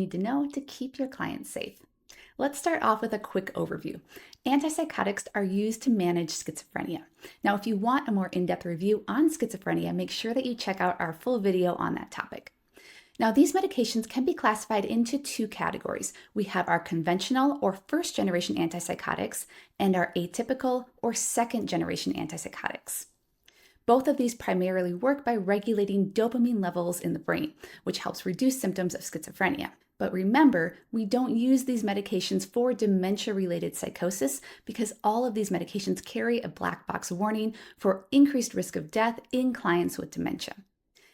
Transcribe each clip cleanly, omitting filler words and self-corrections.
need to know to keep your clients safe. Let's start off with a quick overview. Antipsychotics are used to manage schizophrenia. Now, if you want a more in-depth review on schizophrenia, make sure that you check out our full video on that topic. Now, these medications can be classified into two categories. We have our conventional or first generation antipsychotics and our atypical or second generation antipsychotics. Both of these primarily work by regulating dopamine levels in the brain, which helps reduce symptoms of schizophrenia. But remember, we don't use these medications for dementia-related psychosis because all of these medications carry a black box warning for increased risk of death in clients with dementia.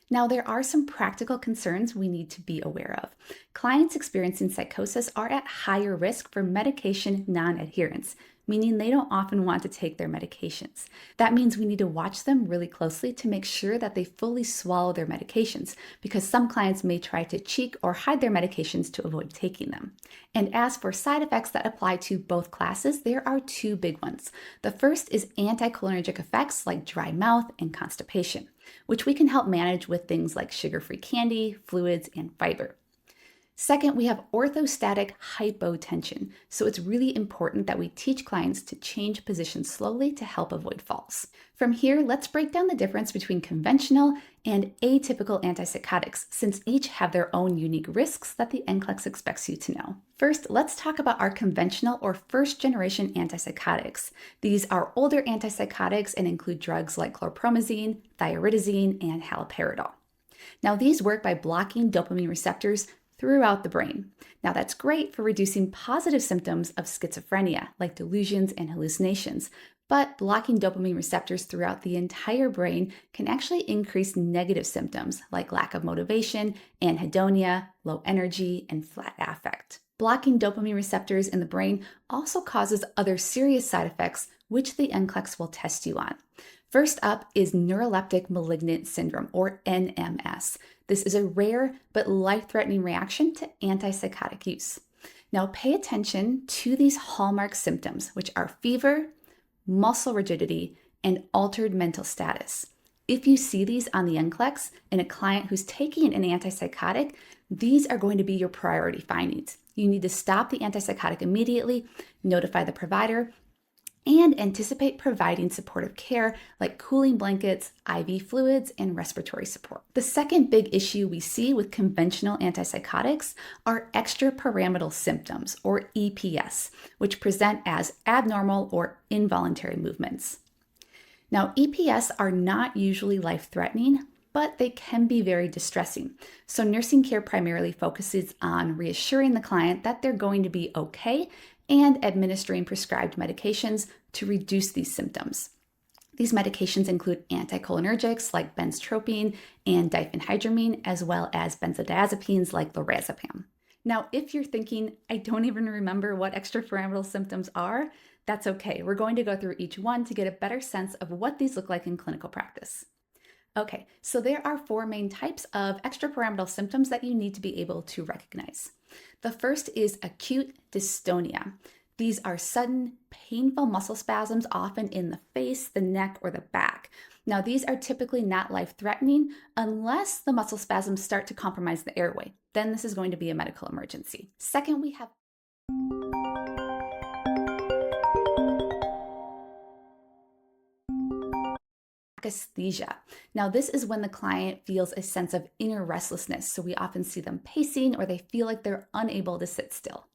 Now, there are some practical concerns we need to be aware of. Clients experiencing psychosis are at higher risk for medication non-adherence, meaning they don't often want to take their medications. That means we need to watch them really closely to make sure that they fully swallow their medications, because some clients may try to cheek or hide their medications to avoid taking them. And as for side effects that apply to both classes, there are two big ones. The first is anticholinergic effects like dry mouth and constipation, which we can help manage with things like sugar-free candy, fluids, and fiber. Second, we have orthostatic hypotension, so it's really important that we teach clients to change position slowly to help avoid falls. From here, let's break down the difference between conventional and atypical antipsychotics, since each have their own unique risks that the NCLEX expects you to know. First, let's talk about our conventional or first-generation antipsychotics. These are older antipsychotics and include drugs like chlorpromazine, thioridazine, and haloperidol. Now, these work by blocking dopamine receptors throughout the brain. Now, that's great for reducing positive symptoms of schizophrenia, like delusions and hallucinations, but blocking dopamine receptors throughout the entire brain can actually increase negative symptoms like lack of motivation, anhedonia, low energy, and flat affect. Blocking dopamine receptors in the brain also causes other serious side effects, which the NCLEX will test you on. First up is neuroleptic malignant syndrome, or NMS. This is a rare but life-threatening reaction to antipsychotic use. Now, pay attention to these hallmark symptoms, which are fever, muscle rigidity, and altered mental status. If you see these on the NCLEX in a client who's taking an antipsychotic, these are going to be your priority findings. You need to stop the antipsychotic immediately, notify the provider, and anticipate providing supportive care like cooling blankets, IV fluids, and respiratory support. The second big issue we see with conventional antipsychotics are extrapyramidal symptoms, or EPS, which present as abnormal or involuntary movements. Now, EPS are not usually life-threatening, but they can be very distressing. So nursing care primarily focuses on reassuring the client that they're going to be okay and administering prescribed medications to reduce these symptoms. These medications include anticholinergics like benztropine and diphenhydramine, as well as benzodiazepines like lorazepam. Now, if you're thinking, I don't even remember what extrapyramidal symptoms are, that's okay. We're going to go through each one to get a better sense of what these look like in clinical practice. Okay, so there are four main types of extrapyramidal symptoms that you need to be able to recognize. The first is acute dystonia. These are sudden, painful muscle spasms, often in the face, the neck, or the back. Now, these are typically not life-threatening unless the muscle spasms start to compromise the airway. Then this is going to be a medical emergency. Second, we have akathisia. Now, this is when the client feels a sense of inner restlessness, so we often see them pacing or they feel like they're unable to sit still.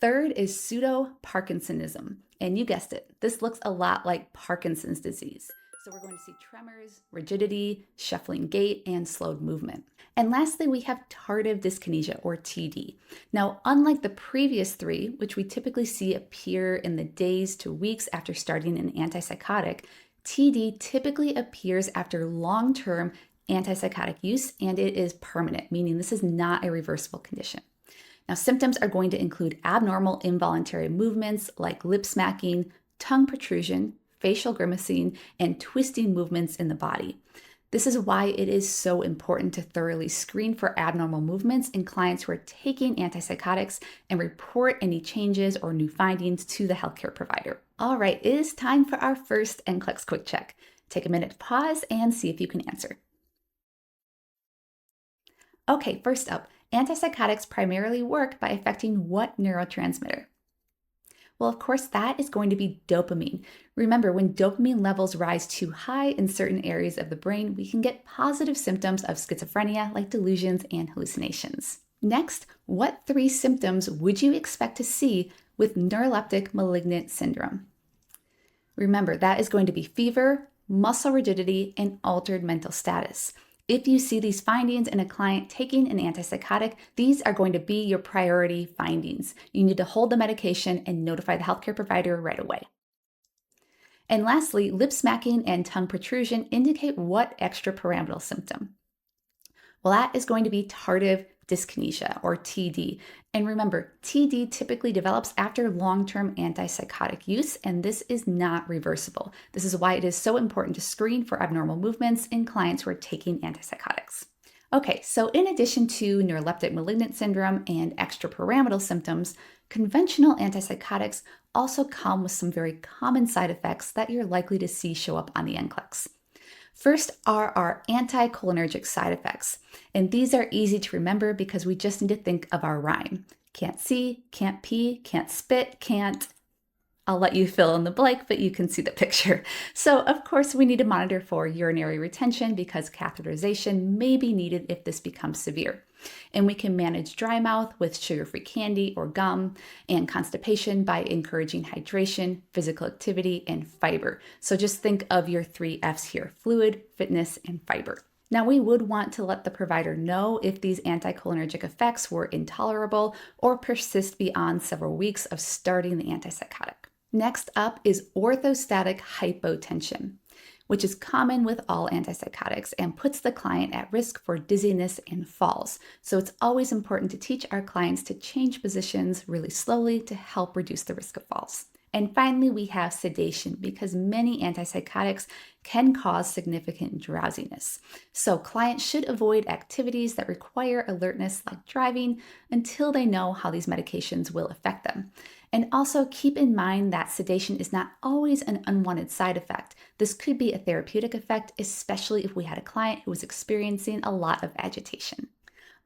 Third is pseudo-Parkinsonism, and you guessed it, this looks a lot like Parkinson's disease. So we're going to see tremors, rigidity, shuffling gait, and slowed movement. And lastly, we have tardive dyskinesia, or TD. Now, unlike the previous three, which we typically see appear in the days to weeks after starting an antipsychotic, TD typically appears after long-term antipsychotic use, and it is permanent, meaning this is not a reversible condition. Now, symptoms are going to include abnormal involuntary movements like lip smacking, tongue protrusion, facial grimacing, and twisting movements in the body. This is why it is so important to thoroughly screen for abnormal movements in clients who are taking antipsychotics and report any changes or new findings to the healthcare provider. All right, it is time for our first NCLEX quick check. Take a minute to pause and see if you can answer. Okay, first up, Antipsychotics primarily work by affecting what neurotransmitter? Well, of course, that is going to be dopamine. Remember, when dopamine levels rise too high in certain areas of the brain, we can get positive symptoms of schizophrenia like delusions and hallucinations. Next, what three symptoms would you expect to see with neuroleptic malignant syndrome? Remember, that is going to be fever, muscle rigidity, and altered mental status. If you see these findings in a client taking an antipsychotic, these are going to be your priority findings. You need to hold the medication and notify the healthcare provider right away. And lastly, lip smacking and tongue protrusion indicate what extrapyramidal symptom? Well, that is going to be tardive dyskinesia or TD. And remember, TD typically develops after long-term antipsychotic use, and this is not reversible. This is why it is so important to screen for abnormal movements in clients who are taking antipsychotics. Okay, so in addition to neuroleptic malignant syndrome and extrapyramidal symptoms, conventional antipsychotics also come with some very common side effects that you're likely to see show up on the NCLEX. First are our anticholinergic side effects, and these are easy to remember because we just need to think of our rhyme. Can't see, can't pee, can't spit, can't. I'll let you fill in the blank, but you can see the picture. So of course we need to monitor for urinary retention because catheterization may be needed if this becomes severe. And we can manage dry mouth with sugar-free candy or gum, and constipation by encouraging hydration, physical activity, and fiber. So just think of your 3 F's here: fluid, fitness, and fiber. Now, we would want to let the provider know if these anticholinergic effects were intolerable or persist beyond several weeks of starting the antipsychotic. Next up is orthostatic hypotension, which is common with all antipsychotics and puts the client at risk for dizziness and falls. So it's always important to teach our clients to change positions really slowly to help reduce the risk of falls. And finally, we have sedation because many antipsychotics can cause significant drowsiness. So clients should avoid activities that require alertness like driving until they know how these medications will affect them. And also keep in mind that sedation is not always an unwanted side effect. This could be a therapeutic effect, especially if we had a client who was experiencing a lot of agitation.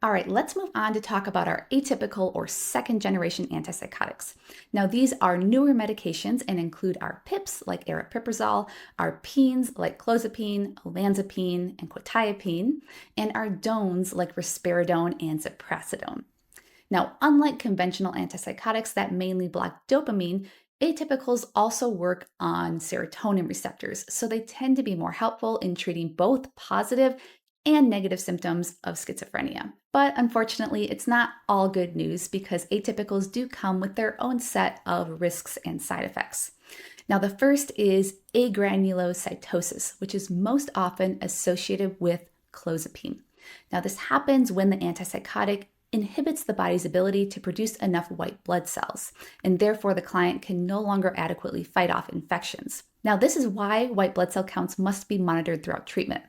All right, let's move on to talk about our atypical or second generation antipsychotics. Now, these are newer medications and include our PIPs like aripiprazole, our PENs like clozapine, olanzapine, and quetiapine, and our DONEs like risperidone and ziprasidone. Now, unlike conventional antipsychotics that mainly block dopamine, atypicals also work on serotonin receptors, so they tend to be more helpful in treating both positive and negative symptoms of schizophrenia. But unfortunately, it's not all good news because atypicals do come with their own set of risks and side effects. Now, the first is agranulocytosis, which is most often associated with clozapine. Now, this happens when the antipsychotic inhibits the body's ability to produce enough white blood cells, and therefore the client can no longer adequately fight off infections. Now, this is why white blood cell counts must be monitored throughout treatment.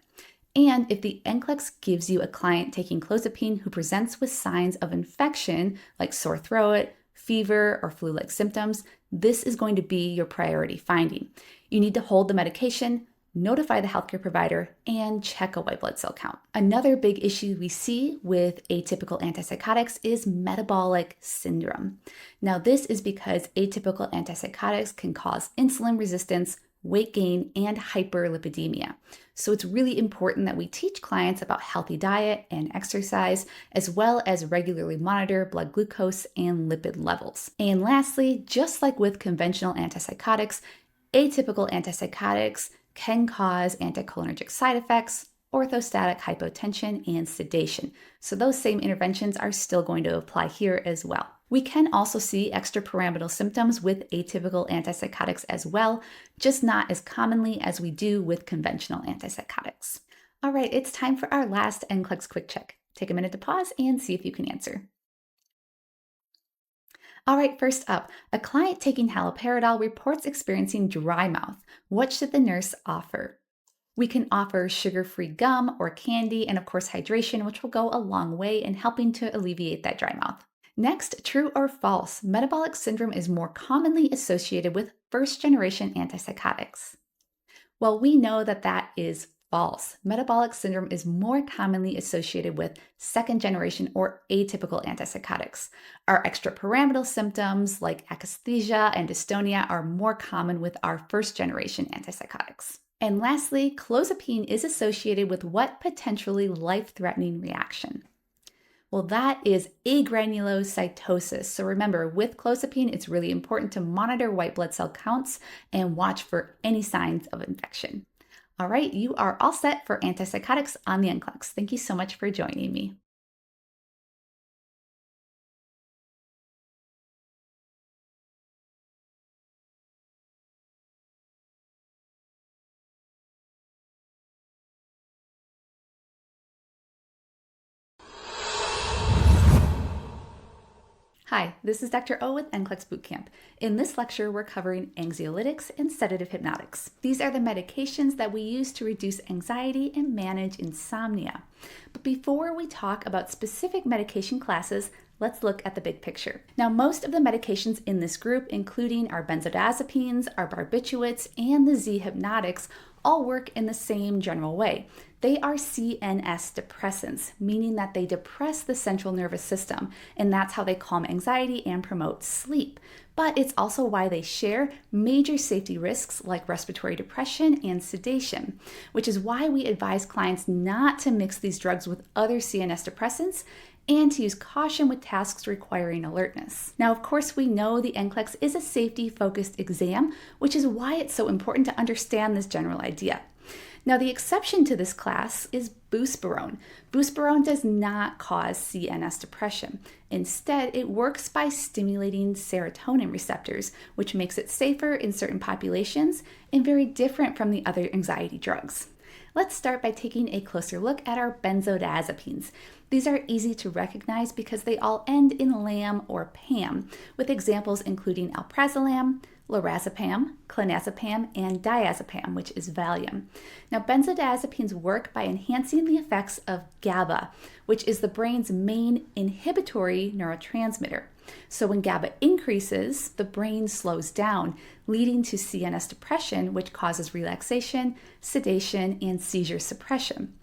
And if the NCLEX gives you a client taking clozapine who presents with signs of infection like sore throat, fever, or flu-like symptoms, this is going to be your priority finding. You need to hold the medication, notify the healthcare provider, and check a white blood cell count. Another big issue we see with atypical antipsychotics is metabolic syndrome. Now, this is because atypical antipsychotics can cause insulin resistance, weight gain, and hyperlipidemia. So it's really important that we teach clients about healthy diet and exercise, as well as regularly monitor blood glucose and lipid levels. And lastly, just like with conventional antipsychotics, atypical antipsychotics can cause anticholinergic side effects, orthostatic hypotension, and sedation. So those same interventions are still going to apply here as well. We can also see extrapyramidal symptoms with atypical antipsychotics as well, just not as commonly as we do with conventional antipsychotics. All right, it's time for our last NCLEX quick check. Take a minute to pause and see if you can answer. All right, first up, a client taking haloperidol reports experiencing dry mouth. What should the nurse offer? We can offer sugar-free gum or candy, and of course hydration, which will go a long way in helping to alleviate that dry mouth. Next, true or false, metabolic syndrome is more commonly associated with first-generation antipsychotics. Well, we know that is False. Metabolic syndrome is more commonly associated with second generation or atypical antipsychotics. Our extrapyramidal symptoms like akathisia and dystonia are more common with our first generation antipsychotics. And lastly, clozapine is associated with what potentially life-threatening reaction? Well, that is agranulocytosis. So remember, with clozapine, it's really important to monitor white blood cell counts and watch for any signs of infection. All right, you are all set for antipsychotics on the NCLEX. Thank you so much for joining me. Hi, this is Dr. O with NCLEX Bootcamp. In this lecture, we're covering anxiolytics and sedative hypnotics. These are the medications that we use to reduce anxiety and manage insomnia. But before we talk about specific medication classes, let's look at the big picture. Now, most of the medications in this group, including our benzodiazepines, our barbiturates, and the Z-hypnotics, all work in the same general way. They are CNS depressants, meaning that they depress the central nervous system, and that's how they calm anxiety and promote sleep. But it's also why they share major safety risks like respiratory depression and sedation, which is why we advise clients not to mix these drugs with other CNS depressants and to use caution with tasks requiring alertness. Now, of course, we know the NCLEX is a safety-focused exam, which is why it's so important to understand this general idea. Now, the exception to this class is buspirone. Buspirone does not cause CNS depression. Instead, it works by stimulating serotonin receptors, which makes it safer in certain populations and very different from the other anxiety drugs. Let's start by taking a closer look at our benzodiazepines. These are easy to recognize because they all end in lam or pam, with examples including alprazolam, lorazepam, clonazepam, and diazepam, which is Valium. Now, benzodiazepines work by enhancing the effects of GABA, which is the brain's main inhibitory neurotransmitter. So when GABA increases, the brain slows down, leading to CNS depression, which causes relaxation, sedation, and seizure suppression.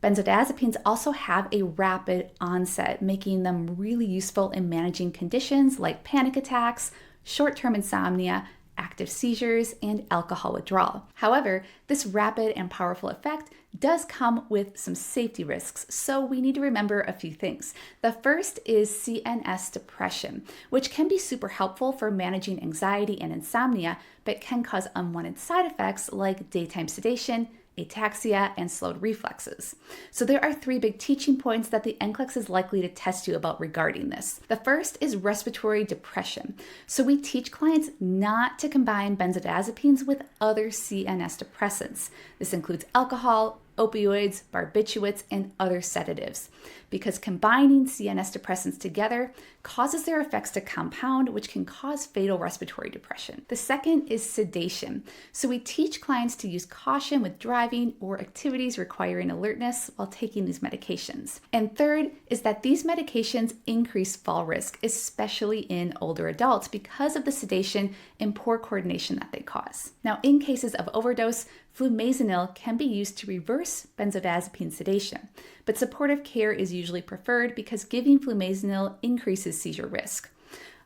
Benzodiazepines also have a rapid onset, making them really useful in managing conditions like panic attacks, short-term insomnia, active seizures, and alcohol withdrawal. However, this rapid and powerful effect does come with some safety risks, so we need to remember a few things. The first is CNS depression, which can be super helpful for managing anxiety and insomnia, but can cause unwanted side effects like daytime sedation, ataxia, and slowed reflexes. So there are 3 big teaching points that the NCLEX is likely to test you about regarding this. The first is respiratory depression. So we teach clients not to combine benzodiazepines with other CNS depressants. This includes alcohol, opioids, barbiturates, and other sedatives, because combining CNS depressants together causes their effects to compound, which can cause fatal respiratory depression. The second is sedation. So we teach clients to use caution with driving or activities requiring alertness while taking these medications. And third is that these medications increase fall risk, especially in older adults, because of the sedation and poor coordination that they cause. Now, in cases of overdose, flumezanil can be used to reverse benzodiazepine sedation, but supportive care is usually preferred because giving flumezanil increases seizure risk.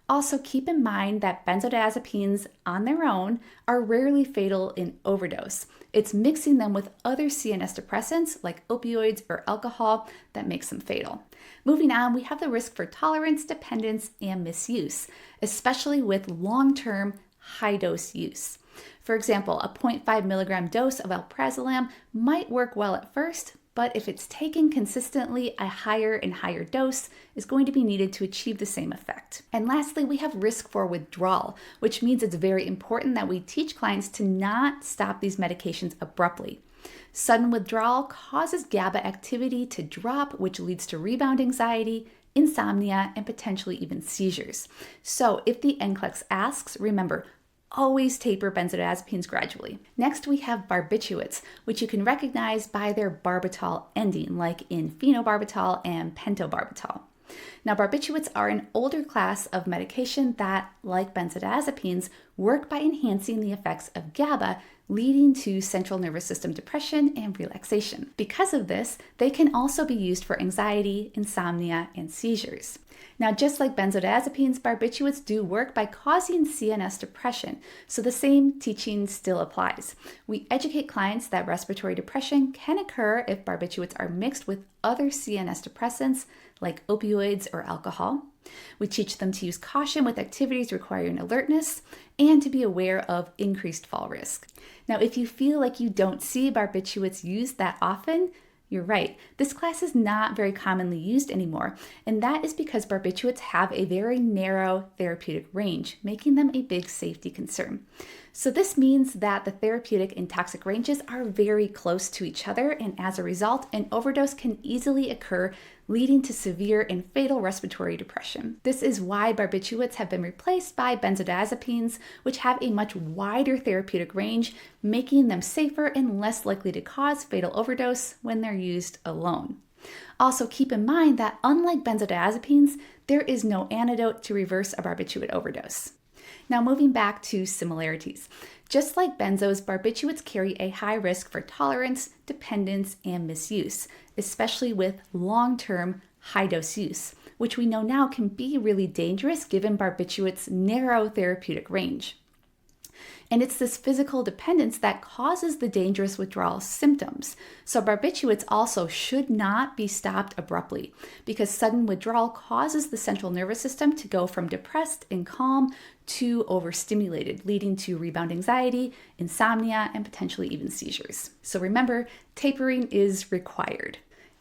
Also, keep in mind that benzodiazepines on their own are rarely fatal in overdose. It's mixing them with other CNS depressants like opioids or alcohol that makes them fatal. Moving on, we have the risk for tolerance, dependence, and misuse, especially with long-term high-dose use. For example, a 0.5 milligram dose of alprazolam might work well at first, but if it's taken consistently, a higher and higher dose is going to be needed to achieve the same effect. And lastly, we have risk for withdrawal, which means it's very important that we teach clients to not stop these medications abruptly. Sudden withdrawal causes GABA activity to drop, which leads to rebound anxiety, insomnia, and potentially even seizures. So if the NCLEX asks, remember, always taper benzodiazepines gradually. Next, we have barbiturates, which you can recognize by their barbital ending, like in phenobarbital and pentobarbital. Now, barbiturates are an older class of medication that, like benzodiazepines, work by enhancing the effects of GABA, leading to central nervous system depression and relaxation. Because of this, they can also be used for anxiety, insomnia, and seizures. Now, just like benzodiazepines, barbiturates do work by causing CNS depression, so the same teaching still applies. We educate clients that respiratory depression can occur if barbiturates are mixed with other CNS depressants like opioids or alcohol. We teach them to use caution with activities requiring alertness and to be aware of increased fall risk. Now, if you feel like you don't see barbiturates used that often, you're right. This class is not very commonly used anymore, and that is because barbiturates have a very narrow therapeutic range, making them a big safety concern. So this means that the therapeutic and toxic ranges are very close to each other, and as a result, an overdose can easily occur, leading to severe and fatal respiratory depression. This is why barbiturates have been replaced by benzodiazepines, which have a much wider therapeutic range, making them safer and less likely to cause fatal overdose when they're used alone. Also, keep in mind that unlike benzodiazepines, there is no antidote to reverse a barbiturate overdose. Now, moving back to similarities. Just like benzos, barbiturates carry a high risk for tolerance, dependence, and misuse, especially with long-term high-dose use, which we know now can be really dangerous given barbiturates' narrow therapeutic range. And it's this physical dependence that causes the dangerous withdrawal symptoms. So barbiturates also should not be stopped abruptly because sudden withdrawal causes the central nervous system to go from depressed and calm to overstimulated, leading to rebound anxiety, insomnia, and potentially even seizures. So remember, tapering is required.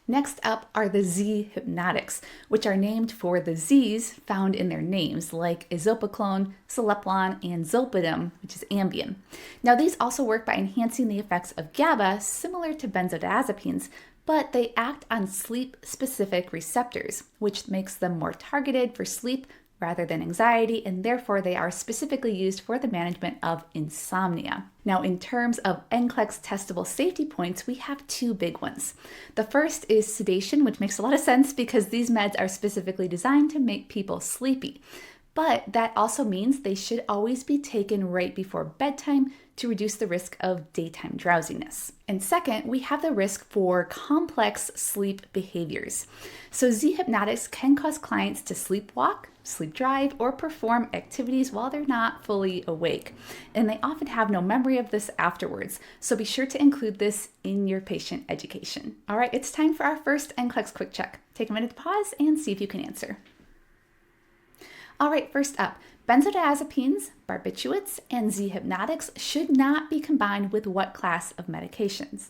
Next up are the Z hypnotics, which are named for the Z's found in their names, like isopocolone, celeplon, and zolpidem, which is Ambien. Now, these also work by enhancing the effects of GABA, similar to benzodiazepines, but they act on sleep-specific receptors, which makes them more targeted for sleep rather than anxiety, and therefore they are specifically used for the management of insomnia. Now, in terms of NCLEX testable safety points, we have two big ones. The first is sedation, which makes a lot of sense because these meds are specifically designed to make people sleepy. But that also means they should always be taken right before bedtime to reduce the risk of daytime drowsiness. And second, we have the risk for complex sleep behaviors. So Z hypnotics can cause clients to sleepwalk, sleep drive, or perform activities while they're not fully awake. And they often have no memory of this afterwards. So be sure to include this in your patient education. All right, it's time for our first NCLEX quick check. Take a minute to pause and see if you can answer. All right, first up, benzodiazepines, barbiturates, and Z hypnotics should not be combined with what class of medications?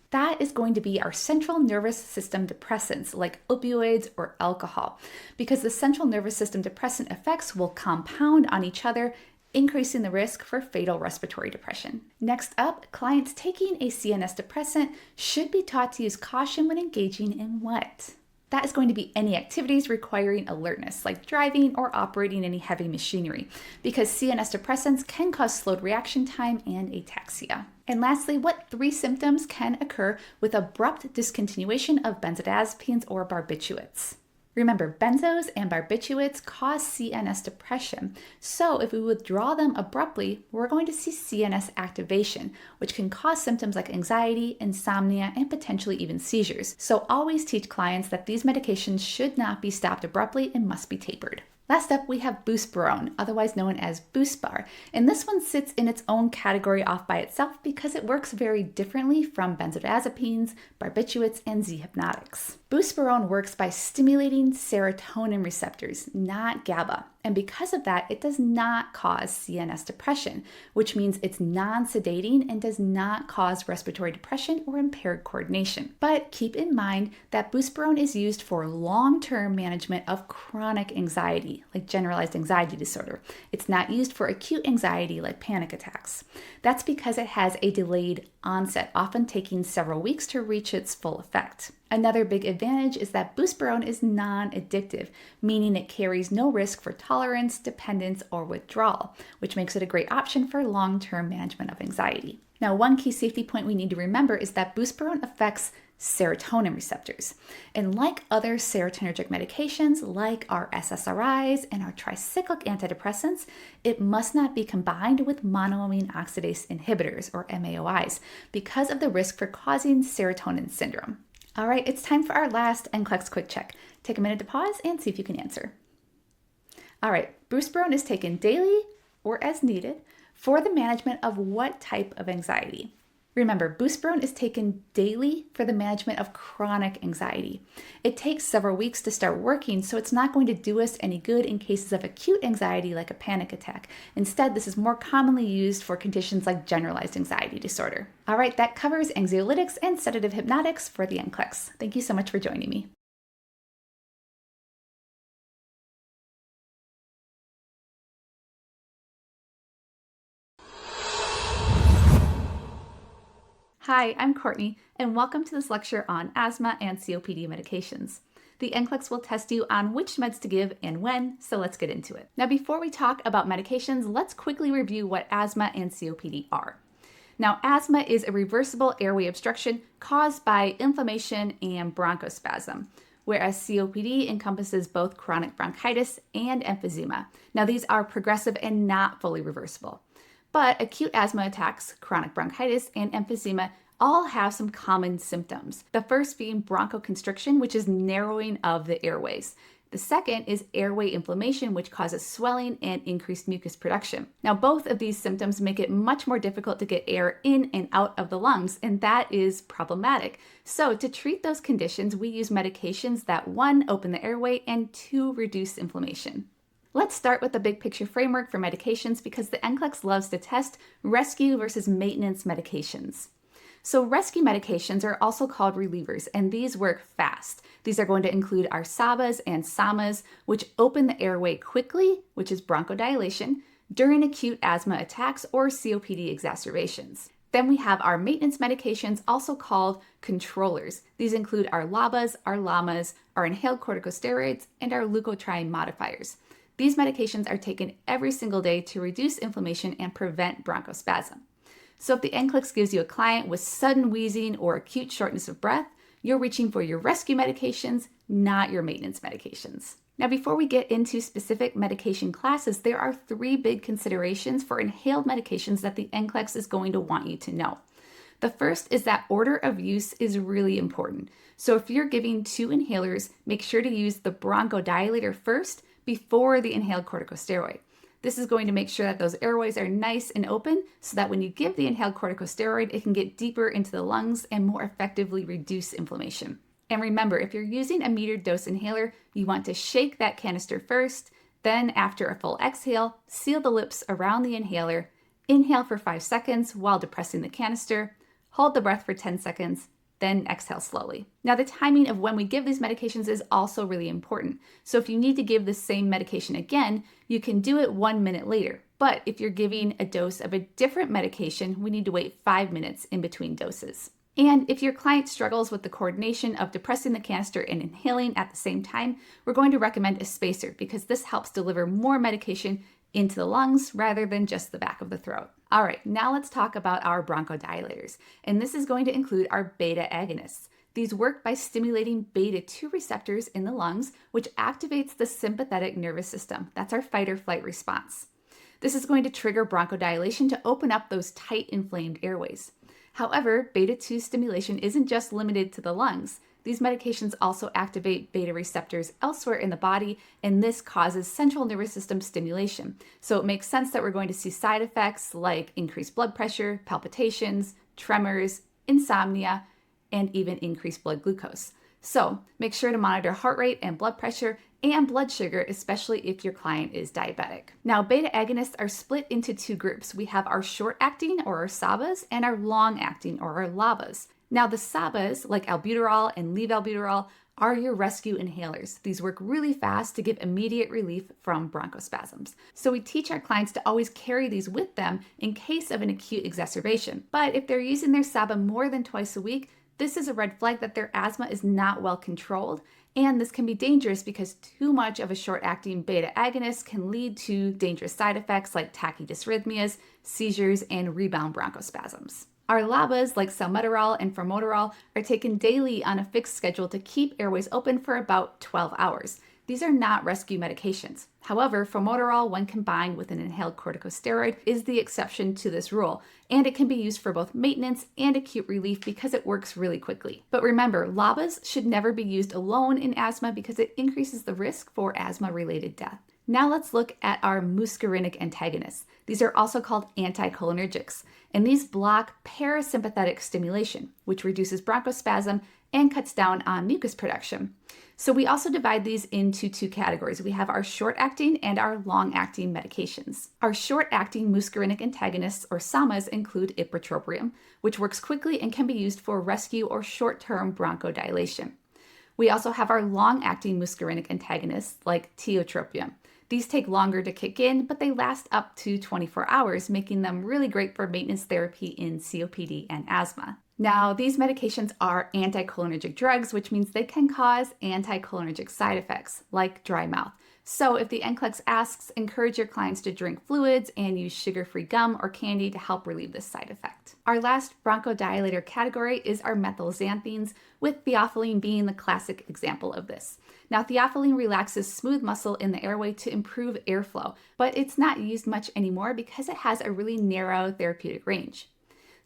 That is going to be our central nervous system depressants like opioids or alcohol, because the central nervous system depressant effects will compound on each other, increasing the risk for fatal respiratory depression. Next up, clients taking a CNS depressant should be taught to use caution when engaging in what? That is going to be any activities requiring alertness, like driving or operating any heavy machinery, because CNS depressants can cause slowed reaction time and ataxia. And lastly, what 3 symptoms can occur with abrupt discontinuation of benzodiazepines or barbiturates? Remember, benzos and barbiturates cause CNS depression, so if we withdraw them abruptly, we're going to see CNS activation, which can cause symptoms like anxiety, insomnia, and potentially even seizures. So always teach clients that these medications should not be stopped abruptly and must be tapered. Last up, we have buspirone, otherwise known as Buspar, and this one sits in its own category off by itself because it works very differently from benzodiazepines, barbiturates, and Z hypnotics. Buspirone works by stimulating serotonin receptors, not GABA, and because of that, it does not cause CNS depression, which means it's non-sedating and does not cause respiratory depression or impaired coordination. But keep in mind that buspirone is used for long-term management of chronic anxiety, like generalized anxiety disorder. It's not used for acute anxiety like panic attacks. That's because it has a delayed onset, often taking several weeks to reach its full effect. Another big advantage is that buspirone is non-addictive, meaning it carries no risk for tolerance, dependence, or withdrawal, which makes it a great option for long-term management of anxiety. Now, one key safety point we need to remember is that buspirone affects serotonin receptors. And like other serotonergic medications, like our SSRIs and our tricyclic antidepressants, it must not be combined with monoamine oxidase inhibitors, or MAOIs, because of the risk for causing serotonin syndrome. All right, it's time for our last NCLEX quick check. Take a minute to pause and see if you can answer. All right, buspirone is taken daily or as needed for the management of what type of anxiety? Remember, buspirone is taken daily for the management of chronic anxiety. It takes several weeks to start working, so it's not going to do us any good in cases of acute anxiety like a panic attack. Instead, this is more commonly used for conditions like generalized anxiety disorder. All right, that covers anxiolytics and sedative hypnotics for the NCLEX. Thank you so much for joining me. Hi, I'm Courtney, and welcome to this lecture on asthma and COPD medications. The NCLEX will test you on which meds to give and when, so let's get into it. Now, before we talk about medications, let's quickly review what asthma and COPD are. Now, asthma is a reversible airway obstruction caused by inflammation and bronchospasm, whereas COPD encompasses both chronic bronchitis and emphysema. Now, these are progressive and not fully reversible. But acute asthma attacks, chronic bronchitis, and emphysema all have some common symptoms. The first being bronchoconstriction, which is narrowing of the airways. The second is airway inflammation, which causes swelling and increased mucus production. Now, both of these symptoms make it much more difficult to get air in and out of the lungs, and that is problematic. So to treat those conditions, we use medications that, one, open the airway, and two, reduce inflammation. Let's start with the big picture framework for medications because the NCLEX loves to test rescue versus maintenance medications. So rescue medications are also called relievers, and these work fast. These are going to include our SABAs and SAMAs, which open the airway quickly, which is bronchodilation, during acute asthma attacks or COPD exacerbations. Then we have our maintenance medications, also called controllers. These include our LABAs, our LAMAs, our inhaled corticosteroids, and our leukotriene modifiers. These medications are taken every single day to reduce inflammation and prevent bronchospasm. So if the NCLEX gives you a client with sudden wheezing or acute shortness of breath, you're reaching for your rescue medications, not your maintenance medications. Now, before we get into specific medication classes, there are three big considerations for inhaled medications that the NCLEX is going to want you to know. The first is that order of use is really important. So if you're giving two inhalers, make sure to use the bronchodilator first before the inhaled corticosteroid. This is going to make sure that those airways are nice and open so that when you give the inhaled corticosteroid, it can get deeper into the lungs and more effectively reduce inflammation. And remember, if you're using a metered dose inhaler, you want to shake that canister first, then after a full exhale, seal the lips around the inhaler, inhale for 5 seconds while depressing the canister, hold the breath for 10 seconds, then exhale slowly. Now, the timing of when we give these medications is also really important. So if you need to give the same medication again, you can do it 1 minute later. But if you're giving a dose of a different medication, we need to wait 5 minutes in between doses. And if your client struggles with the coordination of depressing the canister and inhaling at the same time, we're going to recommend a spacer because this helps deliver more medication into the lungs rather than just the back of the throat. All right, now let's talk about our bronchodilators. And this is going to include our beta agonists. These work by stimulating beta 2 receptors in the lungs, which activates the sympathetic nervous system. That's our fight or flight response. This is going to trigger bronchodilation to open up those tight, inflamed airways. However, beta 2 stimulation isn't just limited to the lungs. These medications also activate beta receptors elsewhere in the body, and this causes central nervous system stimulation. So it makes sense that we're going to see side effects like increased blood pressure, palpitations, tremors, insomnia, and even increased blood glucose. So make sure to monitor heart rate and blood pressure and blood sugar, especially if your client is diabetic. Now, beta agonists are split into two groups. We have our short-acting or our SABAs and our long-acting or our LABAs. Now, the SABAs, like albuterol and levoalbuterol, are your rescue inhalers. These work really fast to give immediate relief from bronchospasms. So we teach our clients to always carry these with them in case of an acute exacerbation. But if they're using their SABA more than twice a week, this is a red flag that their asthma is not well controlled, and this can be dangerous because too much of a short-acting beta agonist can lead to dangerous side effects like tachydysrhythmias, seizures, and rebound bronchospasms. Our LABAs, like salmeterol and formoterol, are taken daily on a fixed schedule to keep airways open for about 12 hours. These are not rescue medications. However, formoterol, when combined with an inhaled corticosteroid, is the exception to this rule, and it can be used for both maintenance and acute relief because it works really quickly. But remember, LABAs should never be used alone in asthma because it increases the risk for asthma-related death. Now let's look at our muscarinic antagonists. These are also called anticholinergics, and these block parasympathetic stimulation, which reduces bronchospasm and cuts down on mucus production. So we also divide these into two categories. We have our short-acting and our long-acting medications. Our short-acting muscarinic antagonists, or SAMAs, include ipratropium, which works quickly and can be used for rescue or short-term bronchodilation. We also have our long-acting muscarinic antagonists, like tiotropium. These take longer to kick in, but they last up to 24 hours, making them really great for maintenance therapy in COPD and asthma. Now, these medications are anticholinergic drugs, which means they can cause anticholinergic side effects, like dry mouth. So if the NCLEX asks, encourage your clients to drink fluids and use sugar-free gum or candy to help relieve this side effect. Our last bronchodilator category is our methylxanthines, with theophylline being the classic example of this. Now, theophylline relaxes smooth muscle in the airway to improve airflow, but it's not used much anymore because it has a really narrow therapeutic range.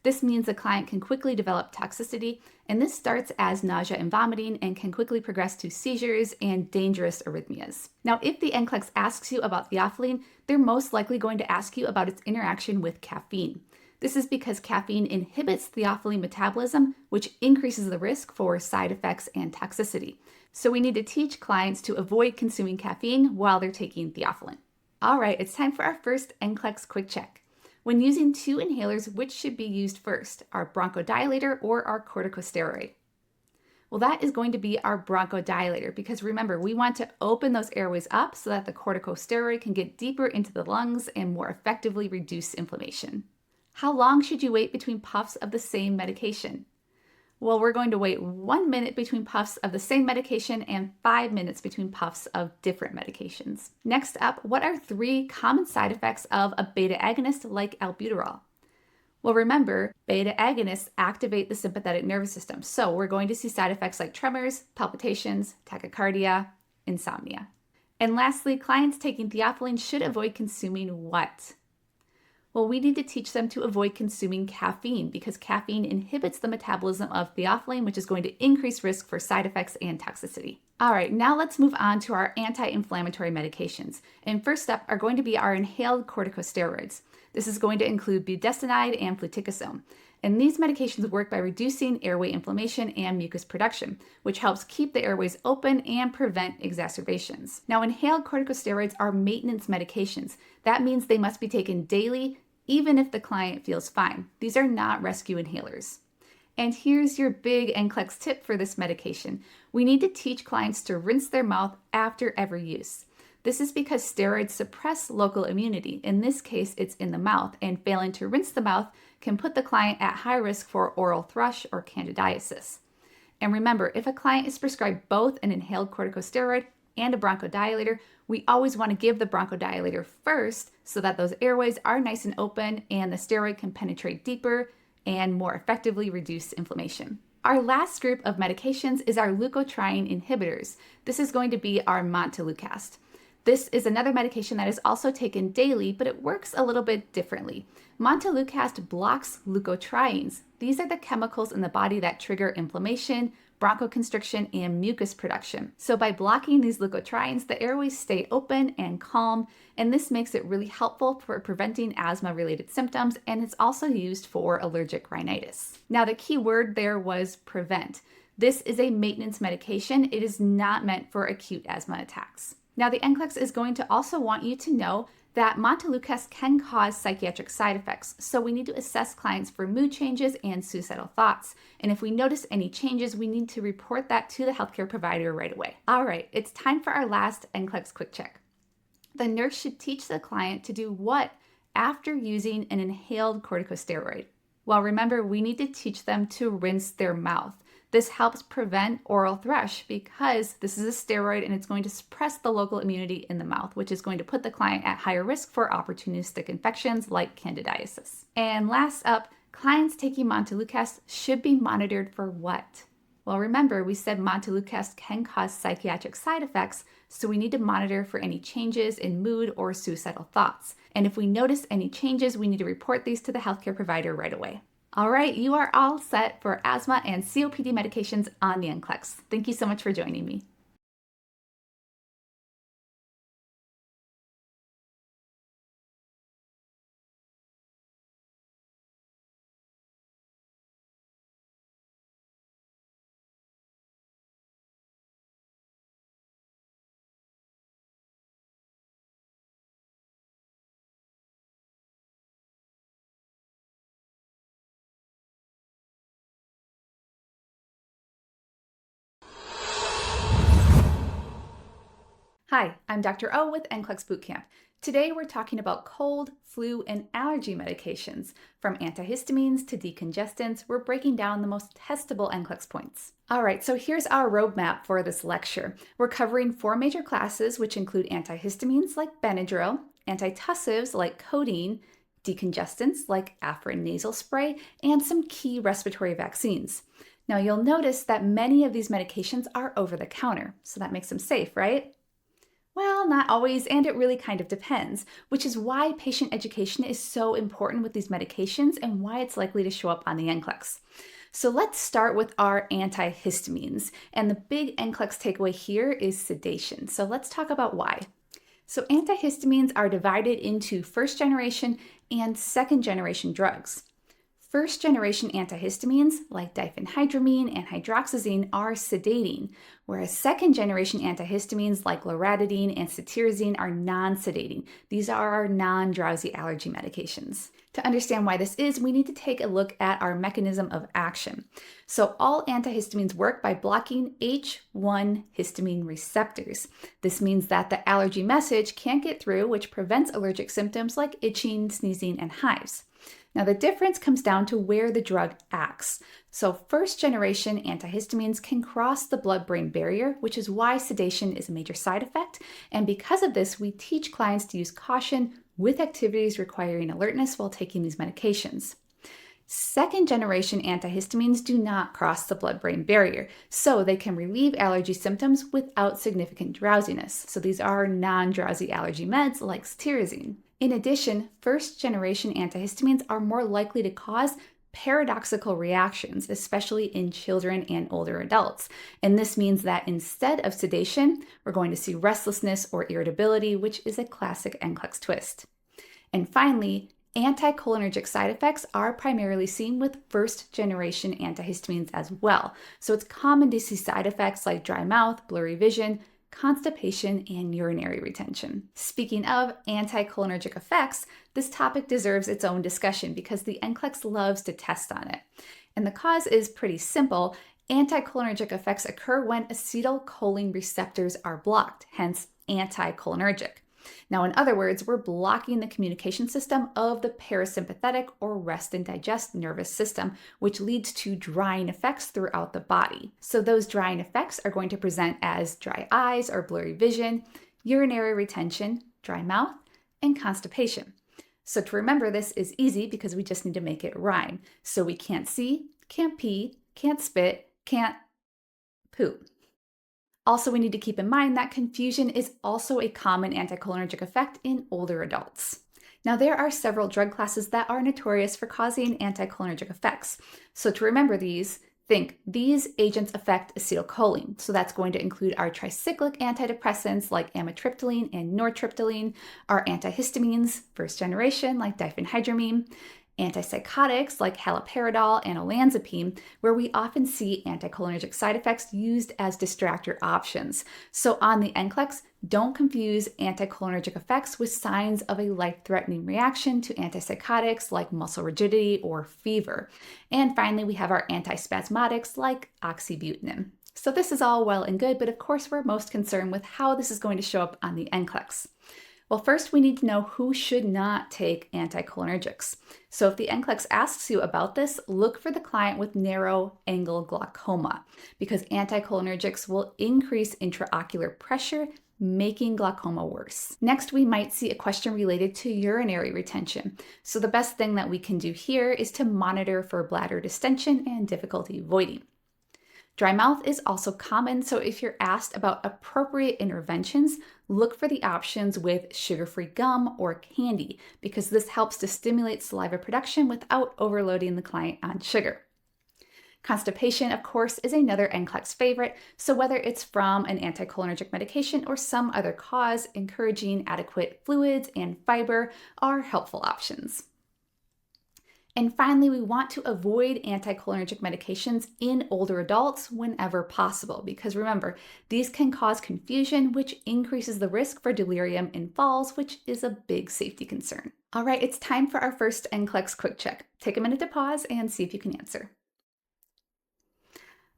This means the client can quickly develop toxicity, and this starts as nausea and vomiting and can quickly progress to seizures and dangerous arrhythmias. Now, if the NCLEX asks you about theophylline, they're most likely going to ask you about its interaction with caffeine. This is because caffeine inhibits theophylline metabolism, which increases the risk for side effects and toxicity. So we need to teach clients to avoid consuming caffeine while they're taking theophylline. All right, it's time for our first NCLEX quick check. When using two inhalers, which should be used first, our bronchodilator or our corticosteroid? Well, that is going to be our bronchodilator because remember, we want to open those airways up so that the corticosteroid can get deeper into the lungs and more effectively reduce inflammation. How long should you wait between puffs of the same medication? Well, we're going to wait 1 minute between puffs of the same medication and 5 minutes between puffs of different medications. Next up, what are 3 common side effects of a beta agonist like albuterol? Well, remember, beta agonists activate the sympathetic nervous system, so we're going to see side effects like tremors, palpitations, tachycardia, insomnia. And lastly, clients taking theophylline should avoid consuming what? Well, we need to teach them to avoid consuming caffeine because caffeine inhibits the metabolism of theophylline, which is going to increase risk for side effects and toxicity. All right, now let's move on to our anti-inflammatory medications. And first up are going to be our inhaled corticosteroids. This is going to include budesonide and fluticasone. And these medications work by reducing airway inflammation and mucus production, which helps keep the airways open and prevent exacerbations. Now, inhaled corticosteroids are maintenance medications. That means they must be taken daily, even if the client feels fine. These are not rescue inhalers. And here's your big NCLEX tip for this medication. We need to teach clients to rinse their mouth after every use. This is because steroids suppress local immunity. In this case, it's in the mouth, and failing to rinse the mouth can put the client at high risk for oral thrush or candidiasis. And remember, if a client is prescribed both an inhaled corticosteroid and a bronchodilator, we always want to give the bronchodilator first so that those airways are nice and open and the steroid can penetrate deeper and more effectively reduce inflammation. Our last group of medications is our leukotriene inhibitors. This is going to be our montelukast. This is another medication that is also taken daily, but it works a little bit differently. Montelukast blocks leukotrienes. These are the chemicals in the body that trigger inflammation, bronchoconstriction, and mucus production. So by blocking these leukotrienes, the airways stay open and calm, and this makes it really helpful for preventing asthma-related symptoms, and it's also used for allergic rhinitis. Now, the key word there was prevent. This is a maintenance medication. It is not meant for acute asthma attacks. Now, the NCLEX is going to also want you to know that montelukast can cause psychiatric side effects, so we need to assess clients for mood changes and suicidal thoughts. And if we notice any changes, we need to report that to the healthcare provider right away. All right, it's time for our last NCLEX quick check. The nurse should teach the client to do what after using an inhaled corticosteroid? Well, remember, we need to teach them to rinse their mouth. This helps prevent oral thrush because this is a steroid and it's going to suppress the local immunity in the mouth, which is going to put the client at higher risk for opportunistic infections like candidiasis. And last up, Clients taking Montelukast should be monitored for what? Well, remember, we said Montelukast can cause psychiatric side effects, so we need to monitor for any changes in mood or suicidal thoughts. And if we notice any changes, we need to report these to the healthcare provider right away. All right, you are all set for asthma and COPD medications on the NCLEX. Thank you so much for joining me. Hi, I'm Dr. O with NCLEX Bootcamp. Today we're talking about cold, flu, and allergy medications. From antihistamines to decongestants, we're breaking down the most testable NCLEX points. All right, so here's our roadmap for this lecture. We're covering 4 major classes, which include antihistamines like Benadryl, antitussives like codeine, decongestants like Afrin nasal spray, and some key respiratory vaccines. Now you'll notice that many of these medications are over the counter, so that makes them safe, right? Well, not always, and it really kind of depends, which is why patient education is so important with these medications and why it's likely to show up on the NCLEX. So let's start with our antihistamines. And the big NCLEX takeaway here is sedation. So let's talk about why. So antihistamines are divided into first generation and second generation drugs. First generation antihistamines like diphenhydramine and hydroxyzine are sedating, whereas second generation antihistamines like loratadine and cetirizine are non-sedating. These are our non-drowsy allergy medications. To understand why this is, we need to take a look at our mechanism of action. So all antihistamines work by blocking H1 histamine receptors. This means that the allergy message can't get through, which prevents allergic symptoms like itching, sneezing, and hives. Now, the difference comes down to where the drug acts. So first generation antihistamines can cross the blood-brain barrier, which is why sedation is a major side effect. And because of this, we teach clients to use caution with activities requiring alertness while taking these medications. Second generation antihistamines do not cross the blood-brain barrier, so they can relieve allergy symptoms without significant drowsiness. So these are non-drowsy allergy meds like cetirizine. In addition, first-generation antihistamines are more likely to cause paradoxical reactions, especially in children and older adults. And this means that instead of sedation, we're going to see restlessness or irritability, which is a classic NCLEX twist. And finally, anticholinergic side effects are primarily seen with first-generation antihistamines as well. So it's common to see side effects like dry mouth, blurry vision, constipation, and urinary retention. Speaking of anticholinergic effects, this topic deserves its own discussion because the NCLEX loves to test on it. And the cause is pretty simple. Anticholinergic effects occur when acetylcholine receptors are blocked, hence anticholinergic. Now, in other words, we're blocking the communication system of the parasympathetic or rest and digest nervous system, which leads to drying effects throughout the body. So those drying effects are going to present as dry eyes or blurry vision, urinary retention, dry mouth, and constipation. So to remember this is easy because we just need to make it rhyme. So we can't see, can't pee, can't spit, can't poop. Also, we need to keep in mind that confusion is also a common anticholinergic effect in older adults. Now, there are several drug classes that are notorious for causing anticholinergic effects. So to remember these, think these agents affect acetylcholine. So that's going to include our tricyclic antidepressants like amitriptyline and nortriptyline, our antihistamines, first generation like diphenhydramine, antipsychotics like haloperidol and olanzapine, where we often see anticholinergic side effects used as distractor options. So on the NCLEX, don't confuse anticholinergic effects with signs of a life-threatening reaction to antipsychotics like muscle rigidity or fever. And finally, we have our antispasmodics like oxybutynin. So this is all well and good, but of course we're most concerned with how this is going to show up on the NCLEX. Well, first we need to know who should not take anticholinergics. So if the NCLEX asks you about this, look for the client with narrow angle glaucoma because anticholinergics will increase intraocular pressure making glaucoma worse. Next, we might see a question related to urinary retention. So the best thing that we can do here is to monitor for bladder distension and difficulty voiding. Dry mouth is also common, so if you're asked about appropriate interventions, look for the options with sugar-free gum or candy, because this helps to stimulate saliva production without overloading the client on sugar. Constipation, of course, is another NCLEX favorite, so whether it's from an anticholinergic medication or some other cause, encouraging adequate fluids and fiber are helpful options. And finally, we want to avoid anticholinergic medications in older adults whenever possible, because remember, these can cause confusion, which increases the risk for delirium and falls, which is a big safety concern. All right, it's time for our first NCLEX quick check. Take a minute to pause and see if you can answer.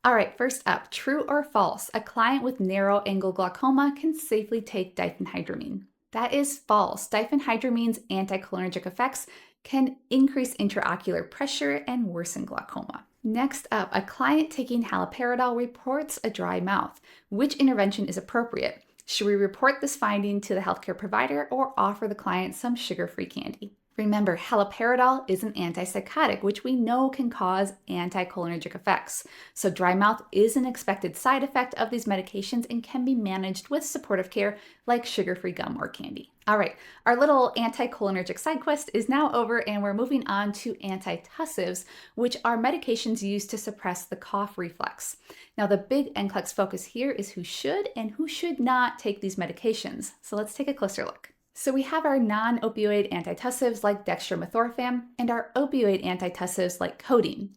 All right, first up, true or false, a client with narrow angle glaucoma can safely take diphenhydramine. That is false. Diphenhydramine's anticholinergic effects can increase intraocular pressure and worsen glaucoma. Next up, a client taking haloperidol reports a dry mouth. Which intervention is appropriate? Should we report this finding to the healthcare provider or offer the client some sugar-free candy? Remember, haloperidol is an antipsychotic, which we know can cause anticholinergic effects. So dry mouth is an expected side effect of these medications and can be managed with supportive care like sugar-free gum or candy. All right, our little anticholinergic side quest is now over and we're moving on to antitussives, which are medications used to suppress the cough reflex. Now, the big NCLEX focus here is who should and who should not take these medications. So let's take a closer look. So we have our non-opioid antitussives like dextromethorphan and our opioid antitussives like codeine.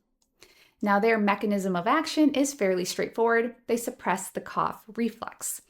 Now their mechanism of action is fairly straightforward. They suppress the cough reflex.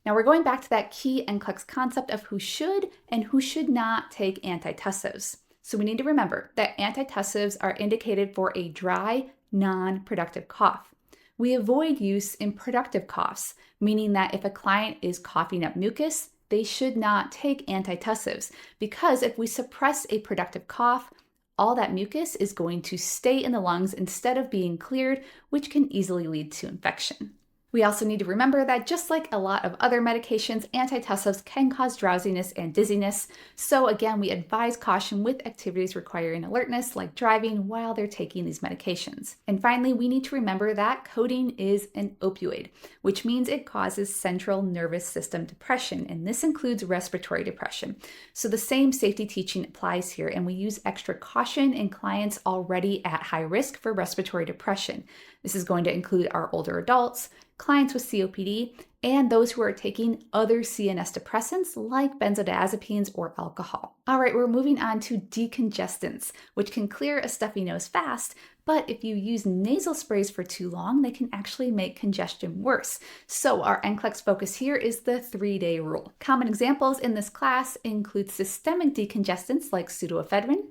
Now we're going back to that key NCLEX concept of who should and who should not take antitussives. So we need to remember that antitussives are indicated for a dry, non-productive cough. We avoid use in productive coughs, meaning that if a client is coughing up mucus, they should not take antitussives, because if we suppress a productive cough, all that mucus is going to stay in the lungs instead of being cleared, which can easily lead to infection. We also need to remember that just like a lot of other medications, antitussives can cause drowsiness and dizziness. So again, we advise caution with activities requiring alertness like driving while they're taking these medications. And finally, we need to remember that codeine is an opioid, which means it causes central nervous system depression, and this includes respiratory depression. So the same safety teaching applies here, and we use extra caution in clients already at high risk for respiratory depression. This is going to include our older adults, clients with COPD, and those who are taking other CNS depressants like benzodiazepines or alcohol. All right, we're moving on to decongestants, which can clear a stuffy nose fast, but if you use nasal sprays for too long, they can actually make congestion worse. So our NCLEX focus here is the 3-day rule. Common examples in this class include systemic decongestants like pseudoephedrine,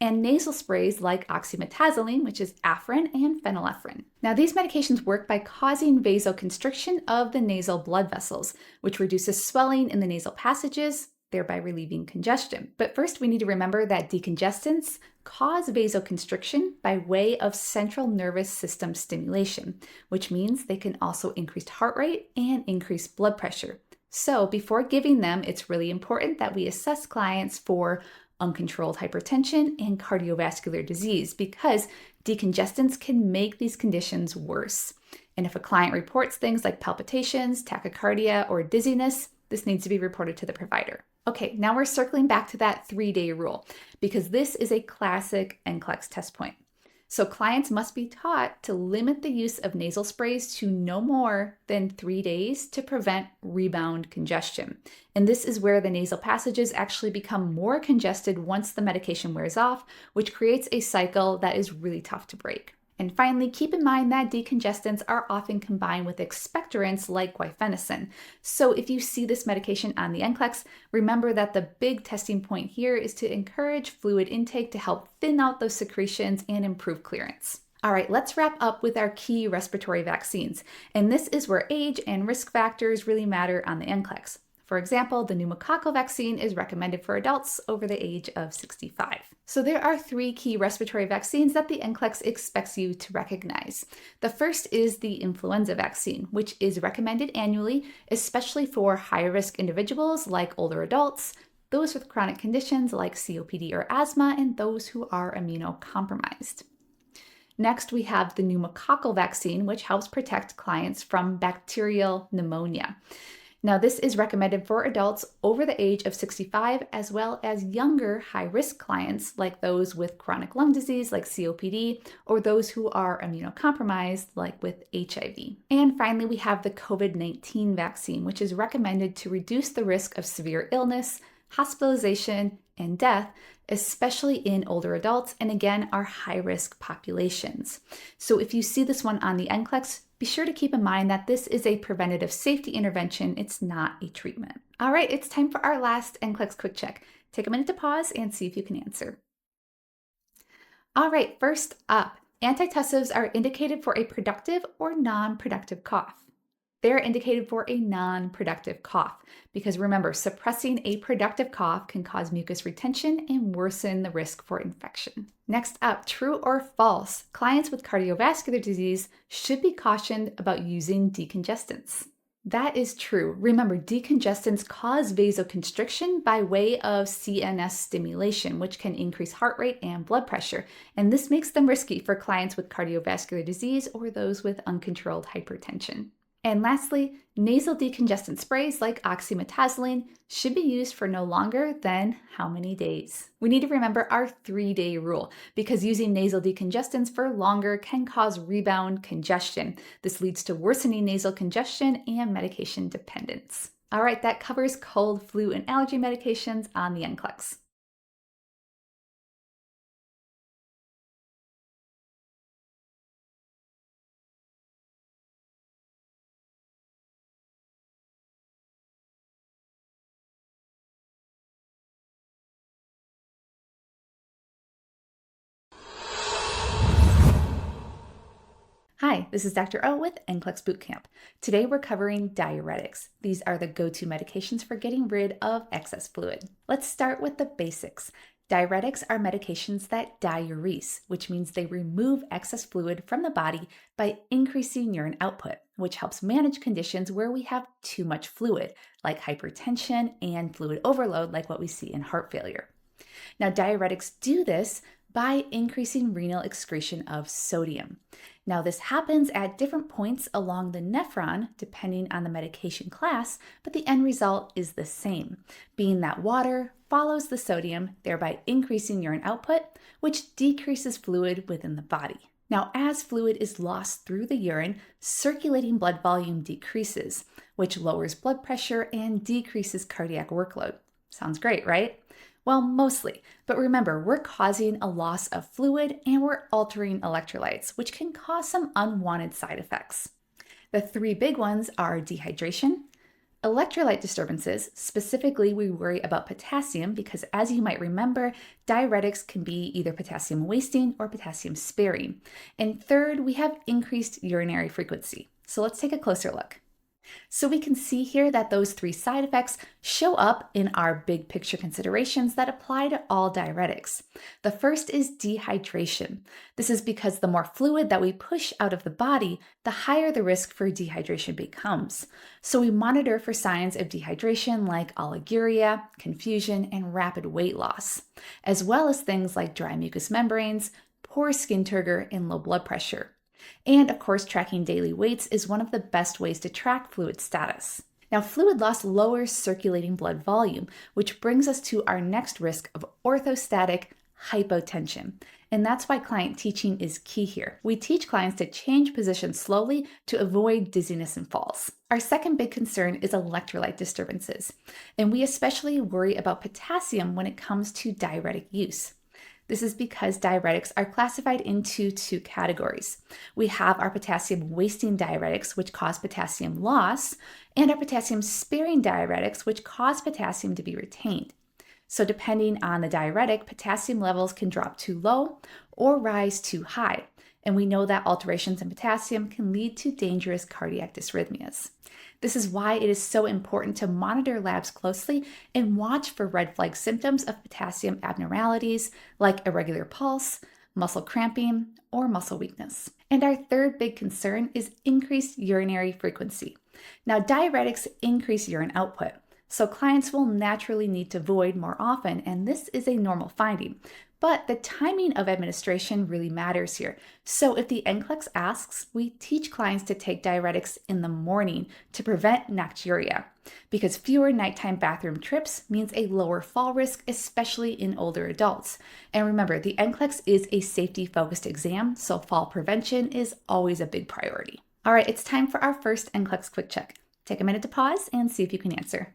and nasal sprays like oxymetazoline, which is Afrin, and phenylephrine. Now, these medications work by causing vasoconstriction of the nasal blood vessels, which reduces swelling in the nasal passages, thereby relieving congestion. But first, we need to remember that decongestants cause vasoconstriction by way of central nervous system stimulation, which means they can also increase heart rate and increase blood pressure. So before giving them, it's really important that we assess clients for uncontrolled hypertension and cardiovascular disease, because decongestants can make these conditions worse. And if a client reports things like palpitations, tachycardia, or dizziness, this needs to be reported to the provider. Okay, now we're circling back to that 3-day rule, because this is a classic NCLEX test point. So clients must be taught to limit the use of nasal sprays to no more than 3 days to prevent rebound congestion. And this is where the nasal passages actually become more congested once the medication wears off, which creates a cycle that is really tough to break. And finally, keep in mind that decongestants are often combined with expectorants like guaifenesin. So if you see this medication on the NCLEX, remember that the big testing point here is to encourage fluid intake to help thin out those secretions and improve clearance. All right, let's wrap up with our key respiratory vaccines. And this is where age and risk factors really matter on the NCLEX. For example, the pneumococcal vaccine is recommended for adults over the age of 65. So there are three key respiratory vaccines that the NCLEX expects you to recognize. The first is the influenza vaccine, which is recommended annually, especially for high-risk individuals like older adults, those with chronic conditions like COPD or asthma, and those who are immunocompromised. Next, we have the pneumococcal vaccine, which helps protect clients from bacterial pneumonia. Now, this is recommended for adults over the age of 65, as well as younger high-risk clients like those with chronic lung disease like COPD, or those who are immunocompromised like with HIV. And finally, we have the COVID-19 vaccine, which is recommended to reduce the risk of severe illness, hospitalization, and death, especially in older adults, and again, our high-risk populations. So if you see this one on the NCLEX, be sure to keep in mind that this is a preventative safety intervention. It's not a treatment. All right, it's time for our last NCLEX quick check. Take a minute to pause and see if you can answer. All right, first up, antitussives are indicated for a productive or non-productive cough. They're indicated for a non-productive cough because remember, suppressing a productive cough can cause mucus retention and worsen the risk for infection. Next up, true or false, clients with cardiovascular disease should be cautioned about using decongestants. That is true. Remember, decongestants cause vasoconstriction by way of CNS stimulation, which can increase heart rate and blood pressure, and this makes them risky for clients with cardiovascular disease or those with uncontrolled hypertension. And lastly, nasal decongestant sprays like oxymetazoline should be used for no longer than how many days? We need to remember our 3-day rule because using nasal decongestants for longer can cause rebound congestion. This leads to worsening nasal congestion and medication dependence. All right, that covers cold, flu, and allergy medications on the NCLEX. Hi, this is Dr. O with NCLEX Bootcamp. Today we're covering diuretics. These are the go-to medications for getting rid of excess fluid. Let's start with the basics. Diuretics are medications that diurese, which means they remove excess fluid from the body by increasing urine output, which helps manage conditions where we have too much fluid, like hypertension and fluid overload, like what we see in heart failure. Now, diuretics do this by increasing renal excretion of sodium. Now, this happens at different points along the nephron, depending on the medication class, but the end result is the same, being that water follows the sodium, thereby increasing urine output, which decreases fluid within the body. Now, as fluid is lost through the urine, circulating blood volume decreases, which lowers blood pressure and decreases cardiac workload. Sounds great, right? Well, mostly, but remember, we're causing a loss of fluid and we're altering electrolytes, which can cause some unwanted side effects. The three big ones are dehydration, electrolyte disturbances. Specifically, we worry about potassium because, as you might remember, diuretics can be either potassium wasting or potassium sparing. And third, we have increased urinary frequency. So let's take a closer look. So we can see here that those three side effects show up in our big picture considerations that apply to all diuretics. The first is dehydration. This is because the more fluid that we push out of the body, the higher the risk for dehydration becomes. So we monitor for signs of dehydration like oliguria, confusion, and rapid weight loss, as well as things like dry mucous membranes, poor skin turgor, and low blood pressure. And of course, tracking daily weights is one of the best ways to track fluid status. Now, fluid loss lowers circulating blood volume, which brings us to our next risk of orthostatic hypotension. And that's why client teaching is key here. We teach clients to change positions slowly to avoid dizziness and falls. Our second big concern is electrolyte disturbances. And we especially worry about potassium when it comes to diuretic use. This is because diuretics are classified into two categories. We have our potassium wasting diuretics, which cause potassium loss, and our potassium sparing diuretics, which cause potassium to be retained. So depending on the diuretic, potassium levels can drop too low or rise too high. And we know that alterations in potassium can lead to dangerous cardiac dysrhythmias. This is why it is so important to monitor labs closely and watch for red flag symptoms of potassium abnormalities like irregular pulse, muscle cramping, or muscle weakness. And our third big concern is increased urinary frequency. Now, diuretics increase urine output, so clients will naturally need to void more often, and this is a normal finding. But the timing of administration really matters here. So if the NCLEX asks, we teach clients to take diuretics in the morning to prevent nocturia, because fewer nighttime bathroom trips means a lower fall risk, especially in older adults. And remember, the NCLEX is a safety-focused exam, so fall prevention is always a big priority. All right, it's time for our first NCLEX quick check. Take a minute to pause and see if you can answer.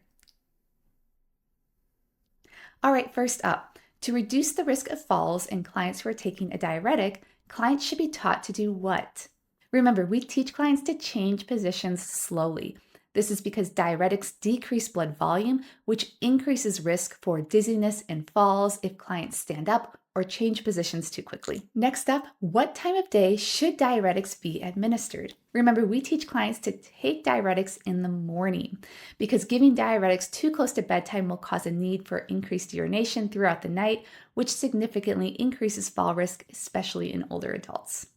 All right, first up, to reduce the risk of falls in clients who are taking a diuretic, clients should be taught to do what? Remember, we teach clients to change positions slowly. This is because diuretics decrease blood volume, which increases risk for dizziness and falls if clients stand up or change positions too quickly. Next up, what time of day should diuretics be administered? Remember, we teach clients to take diuretics in the morning because giving diuretics too close to bedtime will cause a need for increased urination throughout the night, which significantly increases fall risk, especially in older adults.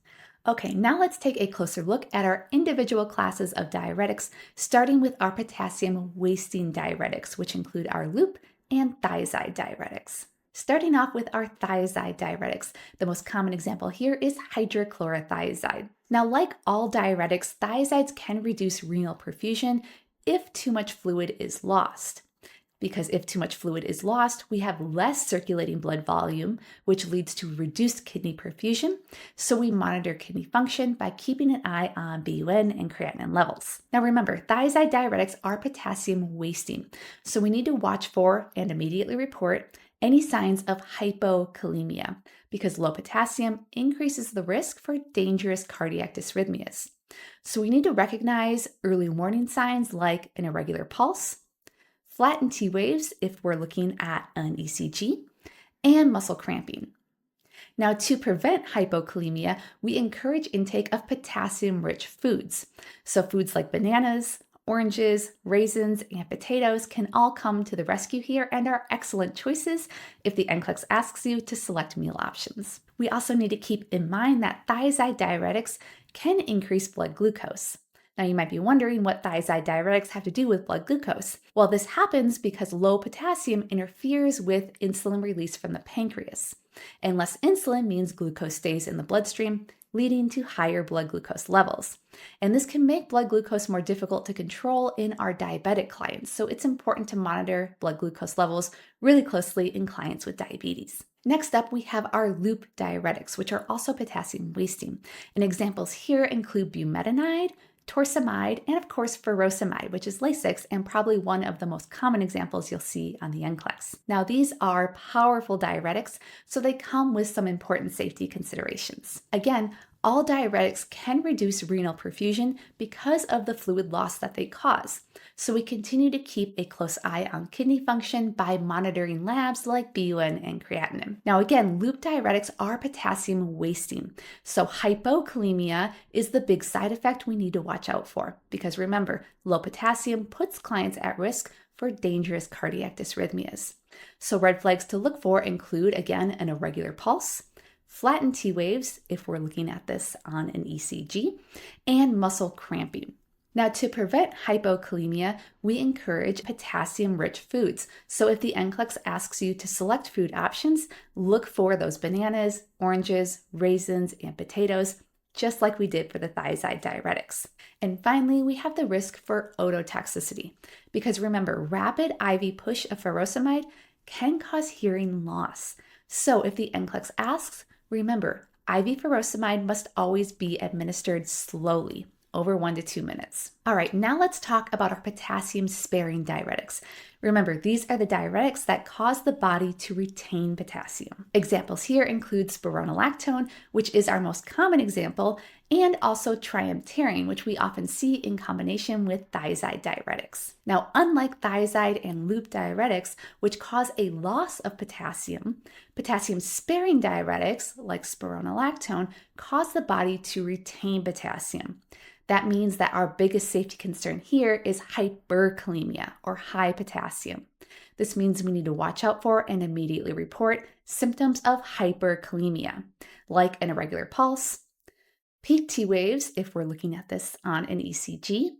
Okay, now let's take a closer look at our individual classes of diuretics, starting with our potassium wasting diuretics, which include our loop and thiazide diuretics. Starting off with our thiazide diuretics, the most common example here is hydrochlorothiazide. Now, like all diuretics, thiazides can reduce renal perfusion if too much fluid is lost. Because if too much fluid is lost, we have less circulating blood volume, which leads to reduced kidney perfusion. So we monitor kidney function by keeping an eye on BUN and creatinine levels. Now remember, thiazide diuretics are potassium wasting. So we need to watch for and immediately report any signs of hypokalemia because low potassium increases the risk for dangerous cardiac dysrhythmias. So we need to recognize early warning signs like an irregular pulse, flattened T waves if we're looking at an ECG, and muscle cramping. Now, to prevent hypokalemia, we encourage intake of potassium-rich foods. So foods like bananas, oranges, raisins, and potatoes can all come to the rescue here and are excellent choices if the NCLEX asks you to select meal options. We also need to keep in mind that thiazide diuretics can increase blood glucose. Now you might be wondering what thiazide diuretics have to do with blood glucose. Well, this happens because low potassium interferes with insulin release from the pancreas. And less insulin means glucose stays in the bloodstream, leading to higher blood glucose levels. And this can make blood glucose more difficult to control in our diabetic clients. So it's important to monitor blood glucose levels really closely in clients with diabetes. Next up, we have our loop diuretics, which are also potassium wasting. And examples here include bumetanide, torsemide, and of course furosemide, which is Lasix and probably one of the most common examples you'll see on the NCLEX. Now these are powerful diuretics, so they come with some important safety considerations. Again, all diuretics can reduce renal perfusion because of the fluid loss that they cause. So we continue to keep a close eye on kidney function by monitoring labs like BUN and creatinine. Now again, loop diuretics are potassium wasting. So hypokalemia is the big side effect we need to watch out for because remember, low potassium puts clients at risk for dangerous cardiac dysrhythmias. So red flags to look for include, again, an irregular pulse, flattened T waves if we're looking at this on an ECG, and muscle cramping. Now, to prevent hypokalemia, we encourage potassium-rich foods. So if the NCLEX asks you to select food options, look for those bananas, oranges, raisins, and potatoes, just like we did for the thiazide diuretics. And finally, we have the risk for ototoxicity. Because remember, rapid IV push of furosemide can cause hearing loss. So if the NCLEX asks, remember, IV furosemide must always be administered slowly, over 1 to 2 minutes. All right, now let's talk about our potassium sparing diuretics. Remember, these are the diuretics that cause the body to retain potassium. Examples here include spironolactone, which is our most common example, and also triamterene, which we often see in combination with thiazide diuretics. Now, unlike thiazide and loop diuretics, which cause a loss of potassium, potassium-sparing diuretics, like spironolactone, cause the body to retain potassium. That means that our biggest safety concern here is hyperkalemia, or high potassium. This means we need to watch out for and immediately report symptoms of hyperkalemia, like an irregular pulse, peak T waves if we're looking at this on an ECG,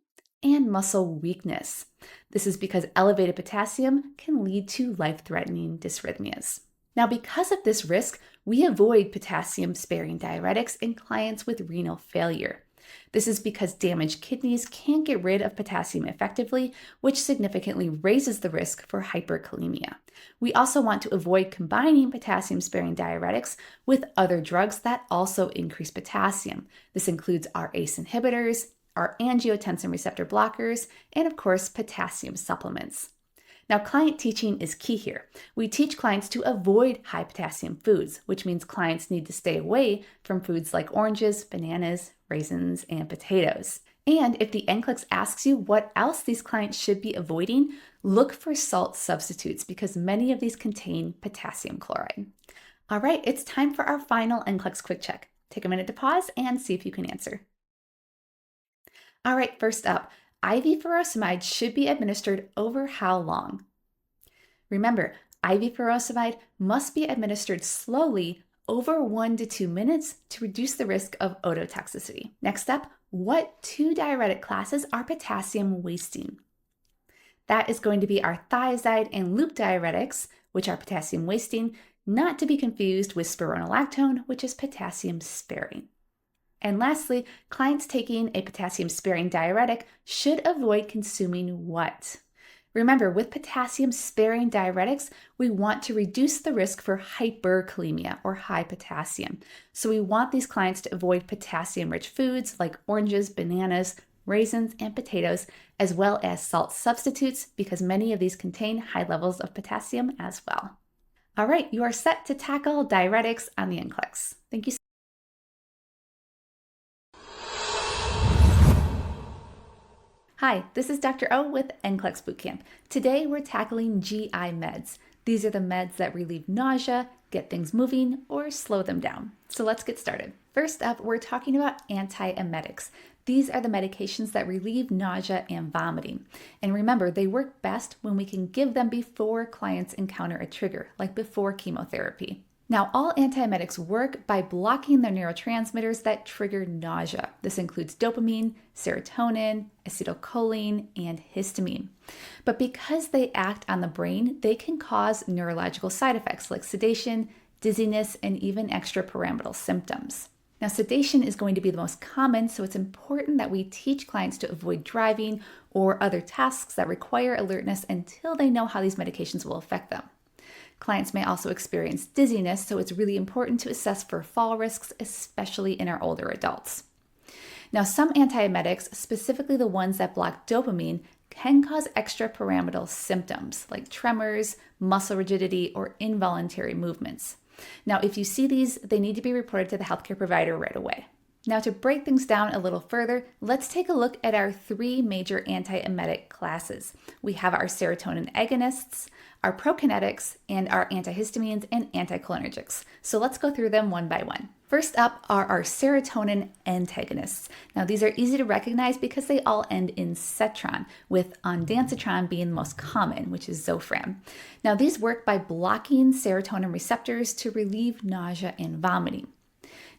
and muscle weakness. This is because elevated potassium can lead to life-threatening dysrhythmias. Now, because of this risk, we avoid potassium-sparing diuretics in clients with renal failure. This is because damaged kidneys can't get rid of potassium effectively, which significantly raises the risk for hyperkalemia. We also want to avoid combining potassium-sparing diuretics with other drugs that also increase potassium. This includes our ACE inhibitors, our angiotensin receptor blockers, and of course, potassium supplements. Now, client teaching is key here. We teach clients to avoid high potassium foods, which means clients need to stay away from foods like oranges, bananas, raisins, and potatoes. And if the NCLEX asks you what else these clients should be avoiding, look for salt substitutes because many of these contain potassium chloride. All right, it's time for our final NCLEX quick check. Take a minute to pause and see if you can answer. All right, first up, IV furosemide should be administered over how long? Remember, IV furosemide must be administered slowly over 1 to 2 minutes to reduce the risk of ototoxicity. Next up, what two diuretic classes are potassium wasting? That is going to be our thiazide and loop diuretics, which are potassium wasting, not to be confused with spironolactone, which is potassium sparing. And lastly, clients taking a potassium-sparing diuretic should avoid consuming what? Remember, with potassium-sparing diuretics, we want to reduce the risk for hyperkalemia or high potassium. So we want these clients to avoid potassium-rich foods like oranges, bananas, raisins, and potatoes, as well as salt substitutes because many of these contain high levels of potassium as well. All right, you are set to tackle diuretics on the NCLEX. Thank you. Hi, this is Dr. O with NCLEX Bootcamp. Today we're tackling GI meds. These are the meds that relieve nausea, get things moving, or slow them down. So let's get started. First up, we're talking about antiemetics. These are the medications that relieve nausea and vomiting. And remember, they work best when we can give them before clients encounter a trigger, like before chemotherapy. Now, all antiemetics work by blocking the neurotransmitters that trigger nausea. This includes dopamine, serotonin, acetylcholine, and histamine. But because they act on the brain, they can cause neurological side effects like sedation, dizziness, and even extrapyramidal symptoms. Now, sedation is going to be the most common, so it's important that we teach clients to avoid driving or other tasks that require alertness until they know how these medications will affect them. Clients may also experience dizziness, so it's really important to assess for fall risks, especially in our older adults. Now, some antiemetics, specifically the ones that block dopamine, can cause extrapyramidal symptoms like tremors, muscle rigidity, or involuntary movements. Now, if you see these, they need to be reported to the healthcare provider right away. Now, to break things down a little further, let's take a look at our three major antiemetic classes. We have our serotonin agonists, our prokinetics, and our antihistamines and anticholinergics. So let's go through them one by one. First up are our serotonin antagonists. Now, these are easy to recognize because they all end in cetron, with ondansetron being the most common, which is Zofran. Now, these work by blocking serotonin receptors to relieve nausea and vomiting.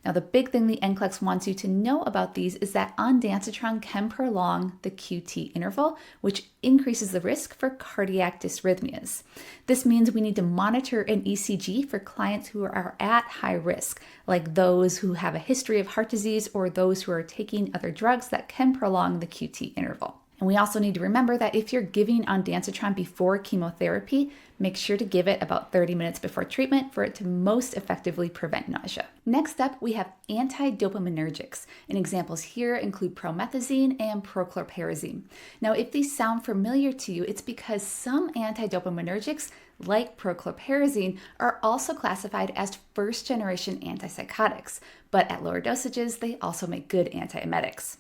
Now, the big thing the NCLEX wants you to know about these is that ondansetron can prolong the QT interval, which increases the risk for cardiac dysrhythmias. This means we need to monitor an ECG for clients who are at high risk, like those who have a history of heart disease or those who are taking other drugs that can prolong the QT interval. And we also need to remember that if you're giving ondansetron before chemotherapy, make sure to give it about 30 minutes before treatment for it to most effectively prevent nausea. Next up, we have antidopaminergics, and examples here include promethazine and prochlorperazine. Now, if these sound familiar to you, it's because some antidopaminergics, like prochlorperazine, are also classified as first-generation antipsychotics, but at lower dosages, they also make good antiemetics.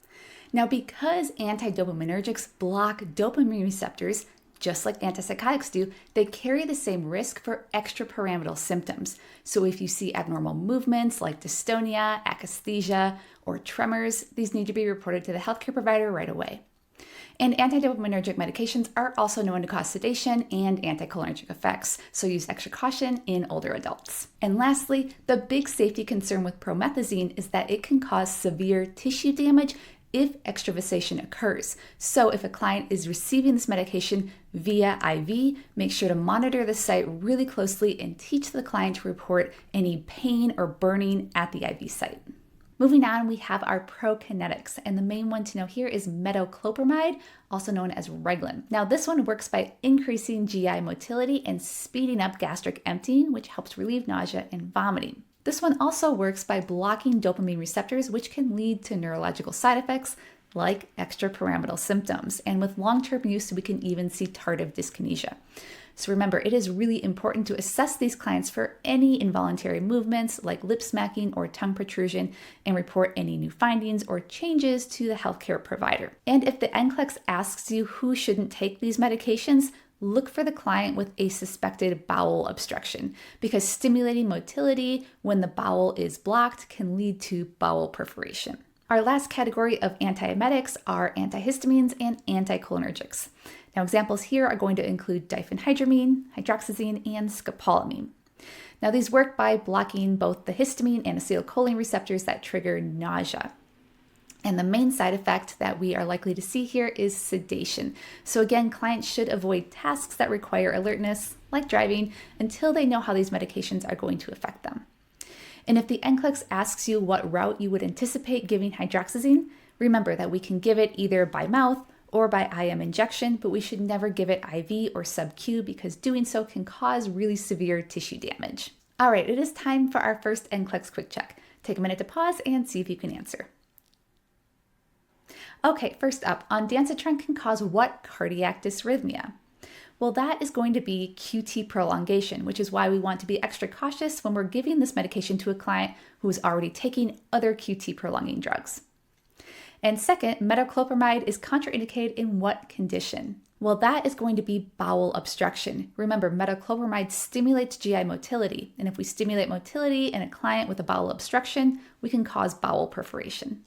Now, because antidopaminergics block dopamine receptors, just like antipsychotics do, they carry the same risk for extrapyramidal symptoms. So if you see abnormal movements like dystonia, akathisia, or tremors, these need to be reported to the healthcare provider right away. And antidopaminergic medications are also known to cause sedation and anticholinergic effects, so use extra caution in older adults. And lastly, the big safety concern with promethazine is that it can cause severe tissue damage if extravasation occurs. So if a client is receiving this medication via IV, make sure to monitor the site really closely and teach the client to report any pain or burning at the IV site. Moving on, we have our prokinetics, and the main one to know here is metoclopramide, also known as Reglan. Now, this one works by increasing GI motility and speeding up gastric emptying, which helps relieve nausea and vomiting. This one also works by blocking dopamine receptors, which can lead to neurological side effects like extrapyramidal symptoms. And with long-term use, we can even see tardive dyskinesia. So remember, it is really important to assess these clients for any involuntary movements like lip smacking or tongue protrusion and report any new findings or changes to the healthcare provider. And if the NCLEX asks you who shouldn't take these medications, look for the client with a suspected bowel obstruction, because stimulating motility when the bowel is blocked can lead to bowel perforation. Our last category of antiemetics are antihistamines and anticholinergics. Now, examples here are going to include diphenhydramine, hydroxyzine, and scopolamine. Now, these work by blocking both the histamine and acetylcholine receptors that trigger nausea. And the main side effect that we are likely to see here is sedation. So again, clients should avoid tasks that require alertness, like driving, until they know how these medications are going to affect them. And if the NCLEX asks you what route you would anticipate giving hydroxyzine, remember that we can give it either by mouth or by IM injection, but we should never give it IV or sub-Q because doing so can cause really severe tissue damage. All right, it is time for our first NCLEX quick check. Take a minute to pause and see if you can answer. Okay, first up, ondansetron can cause what cardiac dysrhythmia? Well, that is going to be QT prolongation, which is why we want to be extra cautious when we're giving this medication to a client who is already taking other QT prolonging drugs. And second, metoclopramide is contraindicated in what condition? Well, that is going to be bowel obstruction. Remember, metoclopramide stimulates GI motility, and if we stimulate motility in a client with a bowel obstruction, we can cause bowel perforation.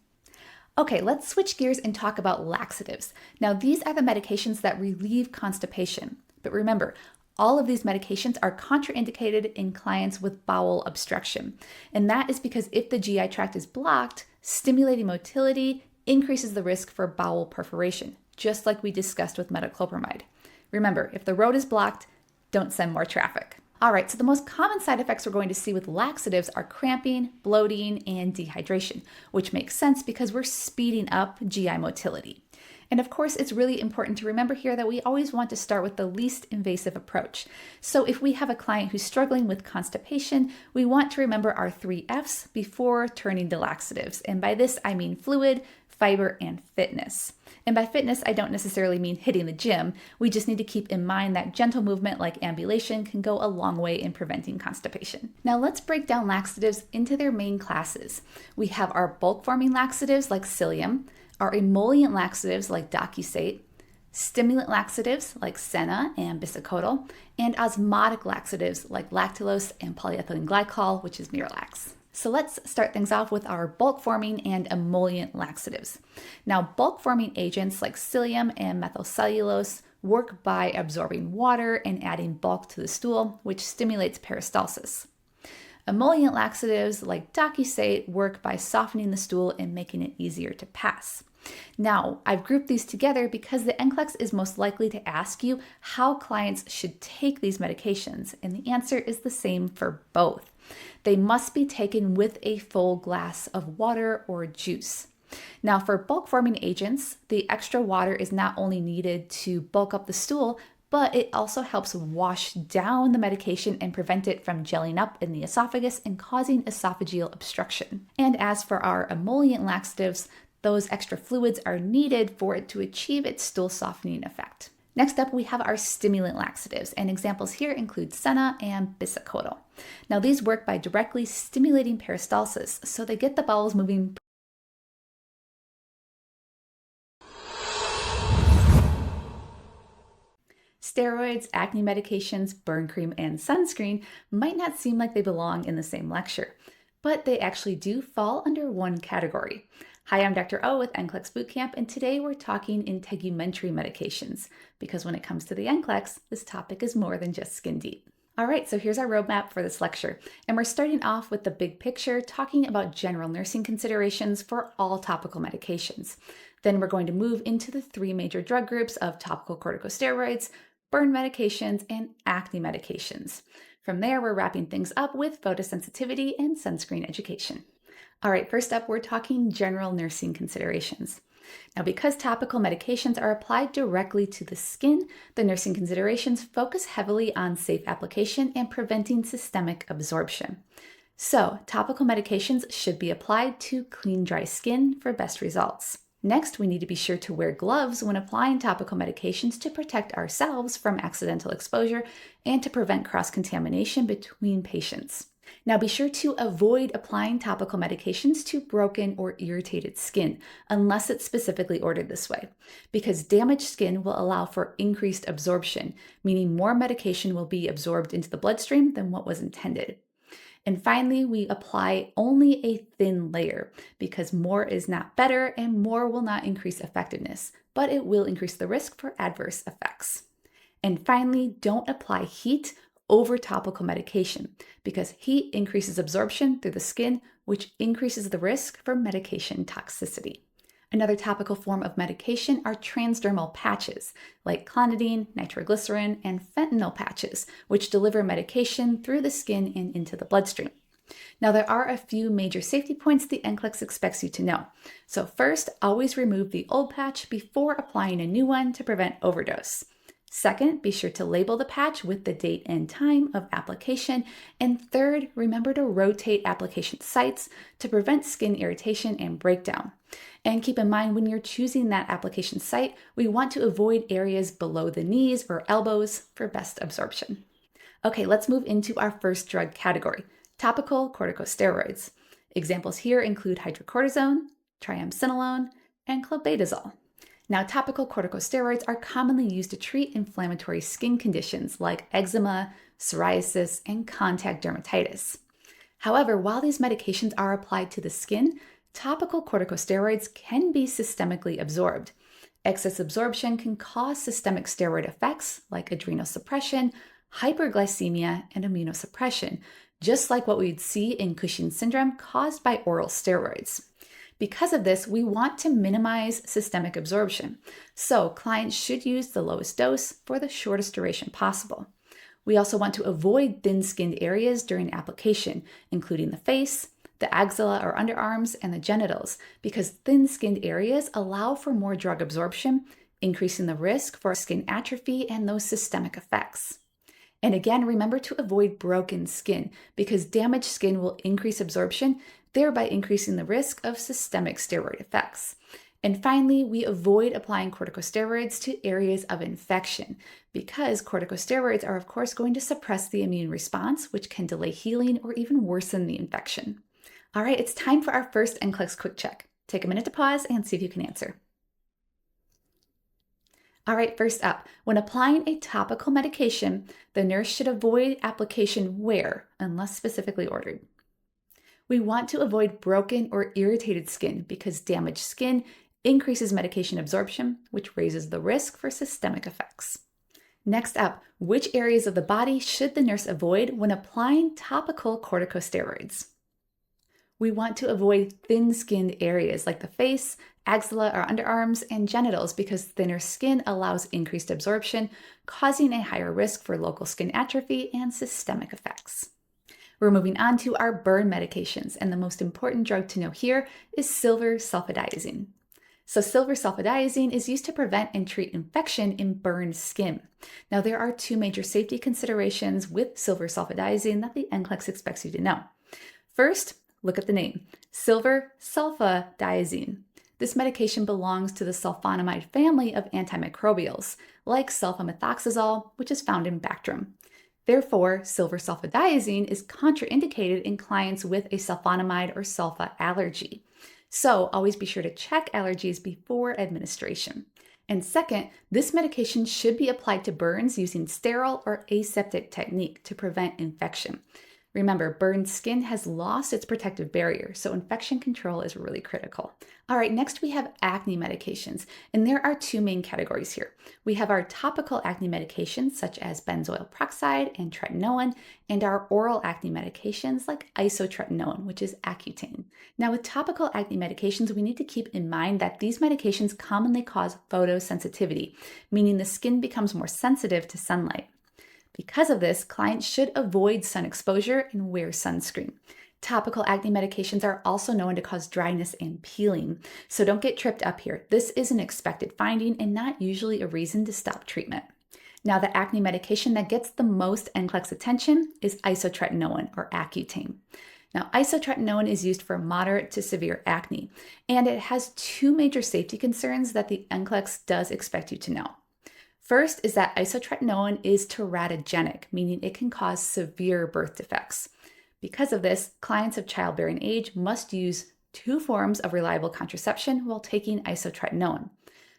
Okay, let's switch gears and talk about laxatives. Now, these are the medications that relieve constipation. But remember, all of these medications are contraindicated in clients with bowel obstruction. And that is because if the GI tract is blocked, stimulating motility increases the risk for bowel perforation, just like we discussed with metoclopramide. Remember, if the road is blocked, don't send more traffic. All right, so the most common side effects we're going to see with laxatives are cramping, bloating, and dehydration, which makes sense because we're speeding up GI motility. And of course, it's really important to remember here that we always want to start with the least invasive approach. So if we have a client who's struggling with constipation, we want to remember our 3 Fs before turning to laxatives. And by this, I mean fluid, fiber, and fitness. And by fitness, I don't necessarily mean hitting the gym. We just need to keep in mind that gentle movement like ambulation can go a long way in preventing constipation. Now let's break down laxatives into their main classes. We have our bulk-forming laxatives like psyllium, our emollient laxatives like Docusate, stimulant laxatives like Senna and Bisacodyl, and osmotic laxatives like lactulose and polyethylene glycol, which is Miralax. So let's start things off with our bulk-forming and emollient laxatives. Now, bulk-forming agents like psyllium and methylcellulose work by absorbing water and adding bulk to the stool, which stimulates peristalsis. Emollient laxatives like Docusate work by softening the stool and making it easier to pass. Now, I've grouped these together because the NCLEX is most likely to ask you how clients should take these medications, and the answer is the same for both. They must be taken with a full glass of water or juice. Now, for bulk forming agents, the extra water is not only needed to bulk up the stool, but it also helps wash down the medication and prevent it from gelling up in the esophagus and causing esophageal obstruction. And as for our emollient laxatives, those extra fluids are needed for it to achieve its stool softening effect. Next up, we have our stimulant laxatives, and examples here include Senna and Bisacodyl. Now, these work by directly stimulating peristalsis, so they get the bowels moving. Steroids, acne medications, burn cream, and sunscreen might not seem like they belong in the same lecture, but they actually do fall under one category. Hi, I'm Dr. O with NCLEX Bootcamp, and today we're talking integumentary medications, because when it comes to the NCLEX, this topic is more than just skin deep. All right, so here's our roadmap for this lecture, and we're starting off with the big picture, talking about general nursing considerations for all topical medications. Then we're going to move into the three major drug groups of topical corticosteroids, burn medications, and acne medications. From there, we're wrapping things up with photosensitivity and sunscreen education. All right, first up, we're talking general nursing considerations. Now, because topical medications are applied directly to the skin, the nursing considerations focus heavily on safe application and preventing systemic absorption. So, topical medications should be applied to clean, dry skin for best results. Next, we need to be sure to wear gloves when applying topical medications to protect ourselves from accidental exposure and to prevent cross-contamination between patients. Now, be sure to avoid applying topical medications to broken or irritated skin unless it's specifically ordered this way, because damaged skin will allow for increased absorption, meaning more medication will be absorbed into the bloodstream than what was intended. And finally, we apply only a thin layer because more is not better and more will not increase effectiveness, but it will increase the risk for adverse effects. And finally, don't apply heat over topical medication because heat increases absorption through the skin, which increases the risk for medication toxicity. Another topical form of medication are transdermal patches, like clonidine, nitroglycerin, and fentanyl patches, which deliver medication through the skin and into the bloodstream. Now, there are a few major safety points the NCLEX expects you to know. So first, always remove the old patch before applying a new one to prevent overdose. Second, be sure to label the patch with the date and time of application. And third, remember to rotate application sites to prevent skin irritation and breakdown. And keep in mind, when you're choosing that application site, we want to avoid areas below the knees or elbows for best absorption. Okay, let's move into our first drug category, topical corticosteroids. Examples here include hydrocortisone, triamcinolone, and clobetasol. Now, topical corticosteroids are commonly used to treat inflammatory skin conditions like eczema, psoriasis, and contact dermatitis. However, while these medications are applied to the skin, topical corticosteroids can be systemically absorbed. Excess absorption can cause systemic steroid effects like adrenal suppression, hyperglycemia, and immunosuppression, just like what we'd see in Cushing's syndrome caused by oral steroids. Because of this, we want to minimize systemic absorption, so clients should use the lowest dose for the shortest duration possible. We also want to avoid thin-skinned areas during application, including the face, the axilla or underarms, and the genitals, because thin-skinned areas allow for more drug absorption, increasing the risk for skin atrophy and those systemic effects. And again, remember to avoid broken skin because damaged skin will increase absorption, thereby increasing the risk of systemic steroid effects. And finally, we avoid applying corticosteroids to areas of infection because corticosteroids are, of course, going to suppress the immune response, which can delay healing or even worsen the infection. All right, it's time for our first NCLEX quick check. Take a minute to pause and see if you can answer. All right, first up, when applying a topical medication, the nurse should avoid application where, unless specifically ordered. We want to avoid broken or irritated skin because damaged skin increases medication absorption, which raises the risk for systemic effects. Next up, which areas of the body should the nurse avoid when applying topical corticosteroids? We want to avoid thin-skinned areas like the face, axilla or underarms, and genitals because thinner skin allows increased absorption, causing a higher risk for local skin atrophy and systemic effects. We're moving on to our burn medications, and the most important drug to know here is silver sulfadiazine. So silver sulfadiazine is used to prevent and treat infection in burned skin. Now, there are two major safety considerations with silver sulfadiazine that the NCLEX expects you to know. First, look at the name, silver sulfadiazine. This medication belongs to the sulfonamide family of antimicrobials, like sulfamethoxazole, which is found in Bactrim. Therefore, silver sulfadiazine is contraindicated in clients with a sulfonamide or sulfa allergy. So always be sure to check allergies before administration. And second, this medication should be applied to burns using sterile or aseptic technique to prevent infection. Remember, burned skin has lost its protective barrier, so infection control is really critical. All right, next we have acne medications, and there are two main categories here. We have our topical acne medications such as benzoyl peroxide and tretinoin, and our oral acne medications like isotretinoin, which is Accutane. Now, with topical acne medications, we need to keep in mind that these medications commonly cause photosensitivity, meaning the skin becomes more sensitive to sunlight. Because of this, clients should avoid sun exposure and wear sunscreen. Topical acne medications are also known to cause dryness and peeling, so don't get tripped up here. This is an expected finding and not usually a reason to stop treatment. Now, the acne medication that gets the most NCLEX attention is isotretinoin or Accutane. Now, isotretinoin is used for moderate to severe acne, and it has two major safety concerns that the NCLEX does expect you to know. First is that isotretinoin is teratogenic, meaning it can cause severe birth defects. Because of this, clients of childbearing age must use two forms of reliable contraception while taking isotretinoin.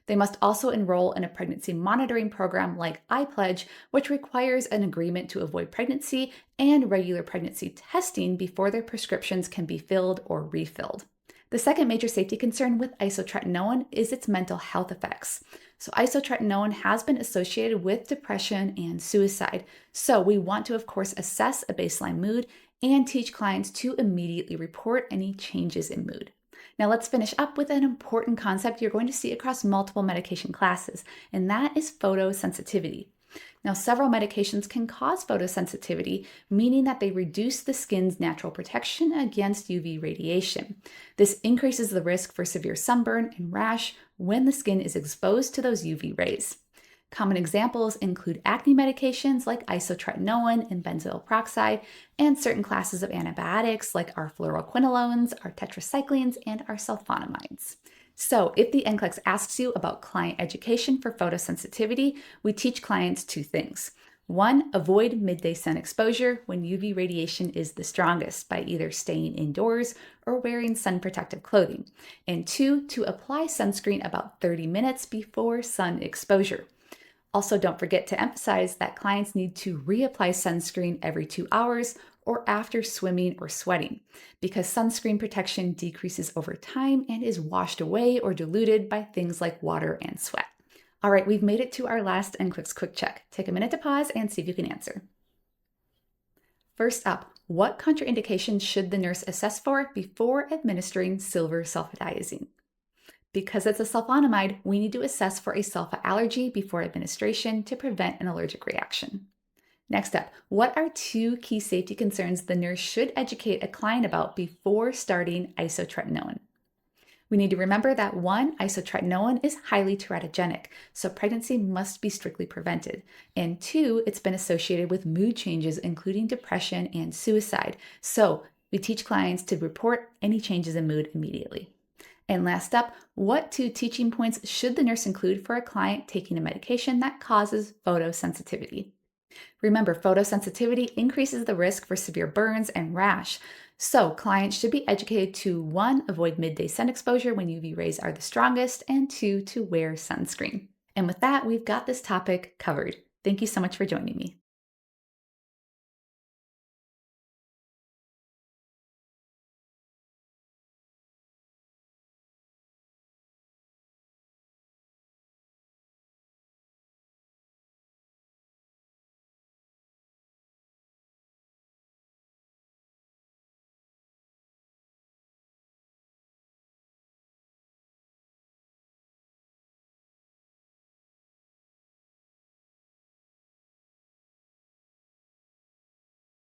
They must also enroll in a pregnancy monitoring program like iPledge, which requires an agreement to avoid pregnancy and regular pregnancy testing before their prescriptions can be filled or refilled. The second major safety concern with isotretinoin is its mental health effects. So isotretinoin has been associated with depression and suicide. So we want to, of course, assess a baseline mood and teach clients to immediately report any changes in mood. Now let's finish up with an important concept you're going to see across multiple medication classes, and that is photosensitivity. Now, several medications can cause photosensitivity, meaning that they reduce the skin's natural protection against UV radiation. This increases the risk for severe sunburn and rash when the skin is exposed to those UV rays. Common examples include acne medications like isotretinoin and benzoyl peroxide, and certain classes of antibiotics like our fluoroquinolones, our tetracyclines, and our sulfonamides. So if the NCLEX asks you about client education for photosensitivity, we teach clients two things. One, avoid midday sun exposure when UV radiation is the strongest by either staying indoors or wearing sun protective clothing. And two, to apply sunscreen about 30 minutes before sun exposure. Also, don't forget to emphasize that clients need to reapply sunscreen every 2 hours or after swimming or sweating, because sunscreen protection decreases over time and is washed away or diluted by things like water and sweat. All right, we've made it to our last NCLEX quick check. Take a minute to pause and see if you can answer. First up, what contraindications should the nurse assess for before administering silver sulfadiazine? Because it's a sulfonamide, we need to assess for a sulfa allergy before administration to prevent an allergic reaction. Next up, what are two key safety concerns the nurse should educate a client about before starting isotretinoin? We need to remember that one, isotretinoin is highly teratogenic, so pregnancy must be strictly prevented. And two, it's been associated with mood changes, including depression and suicide. So we teach clients to report any changes in mood immediately. And last up, what two teaching points should the nurse include for a client taking a medication that causes photosensitivity? Remember, photosensitivity increases the risk for severe burns and rash. So clients should be educated to 1, avoid midday sun exposure when UV rays are the strongest, and 2, to wear sunscreen. And with that, we've got this topic covered. Thank you so much for joining me.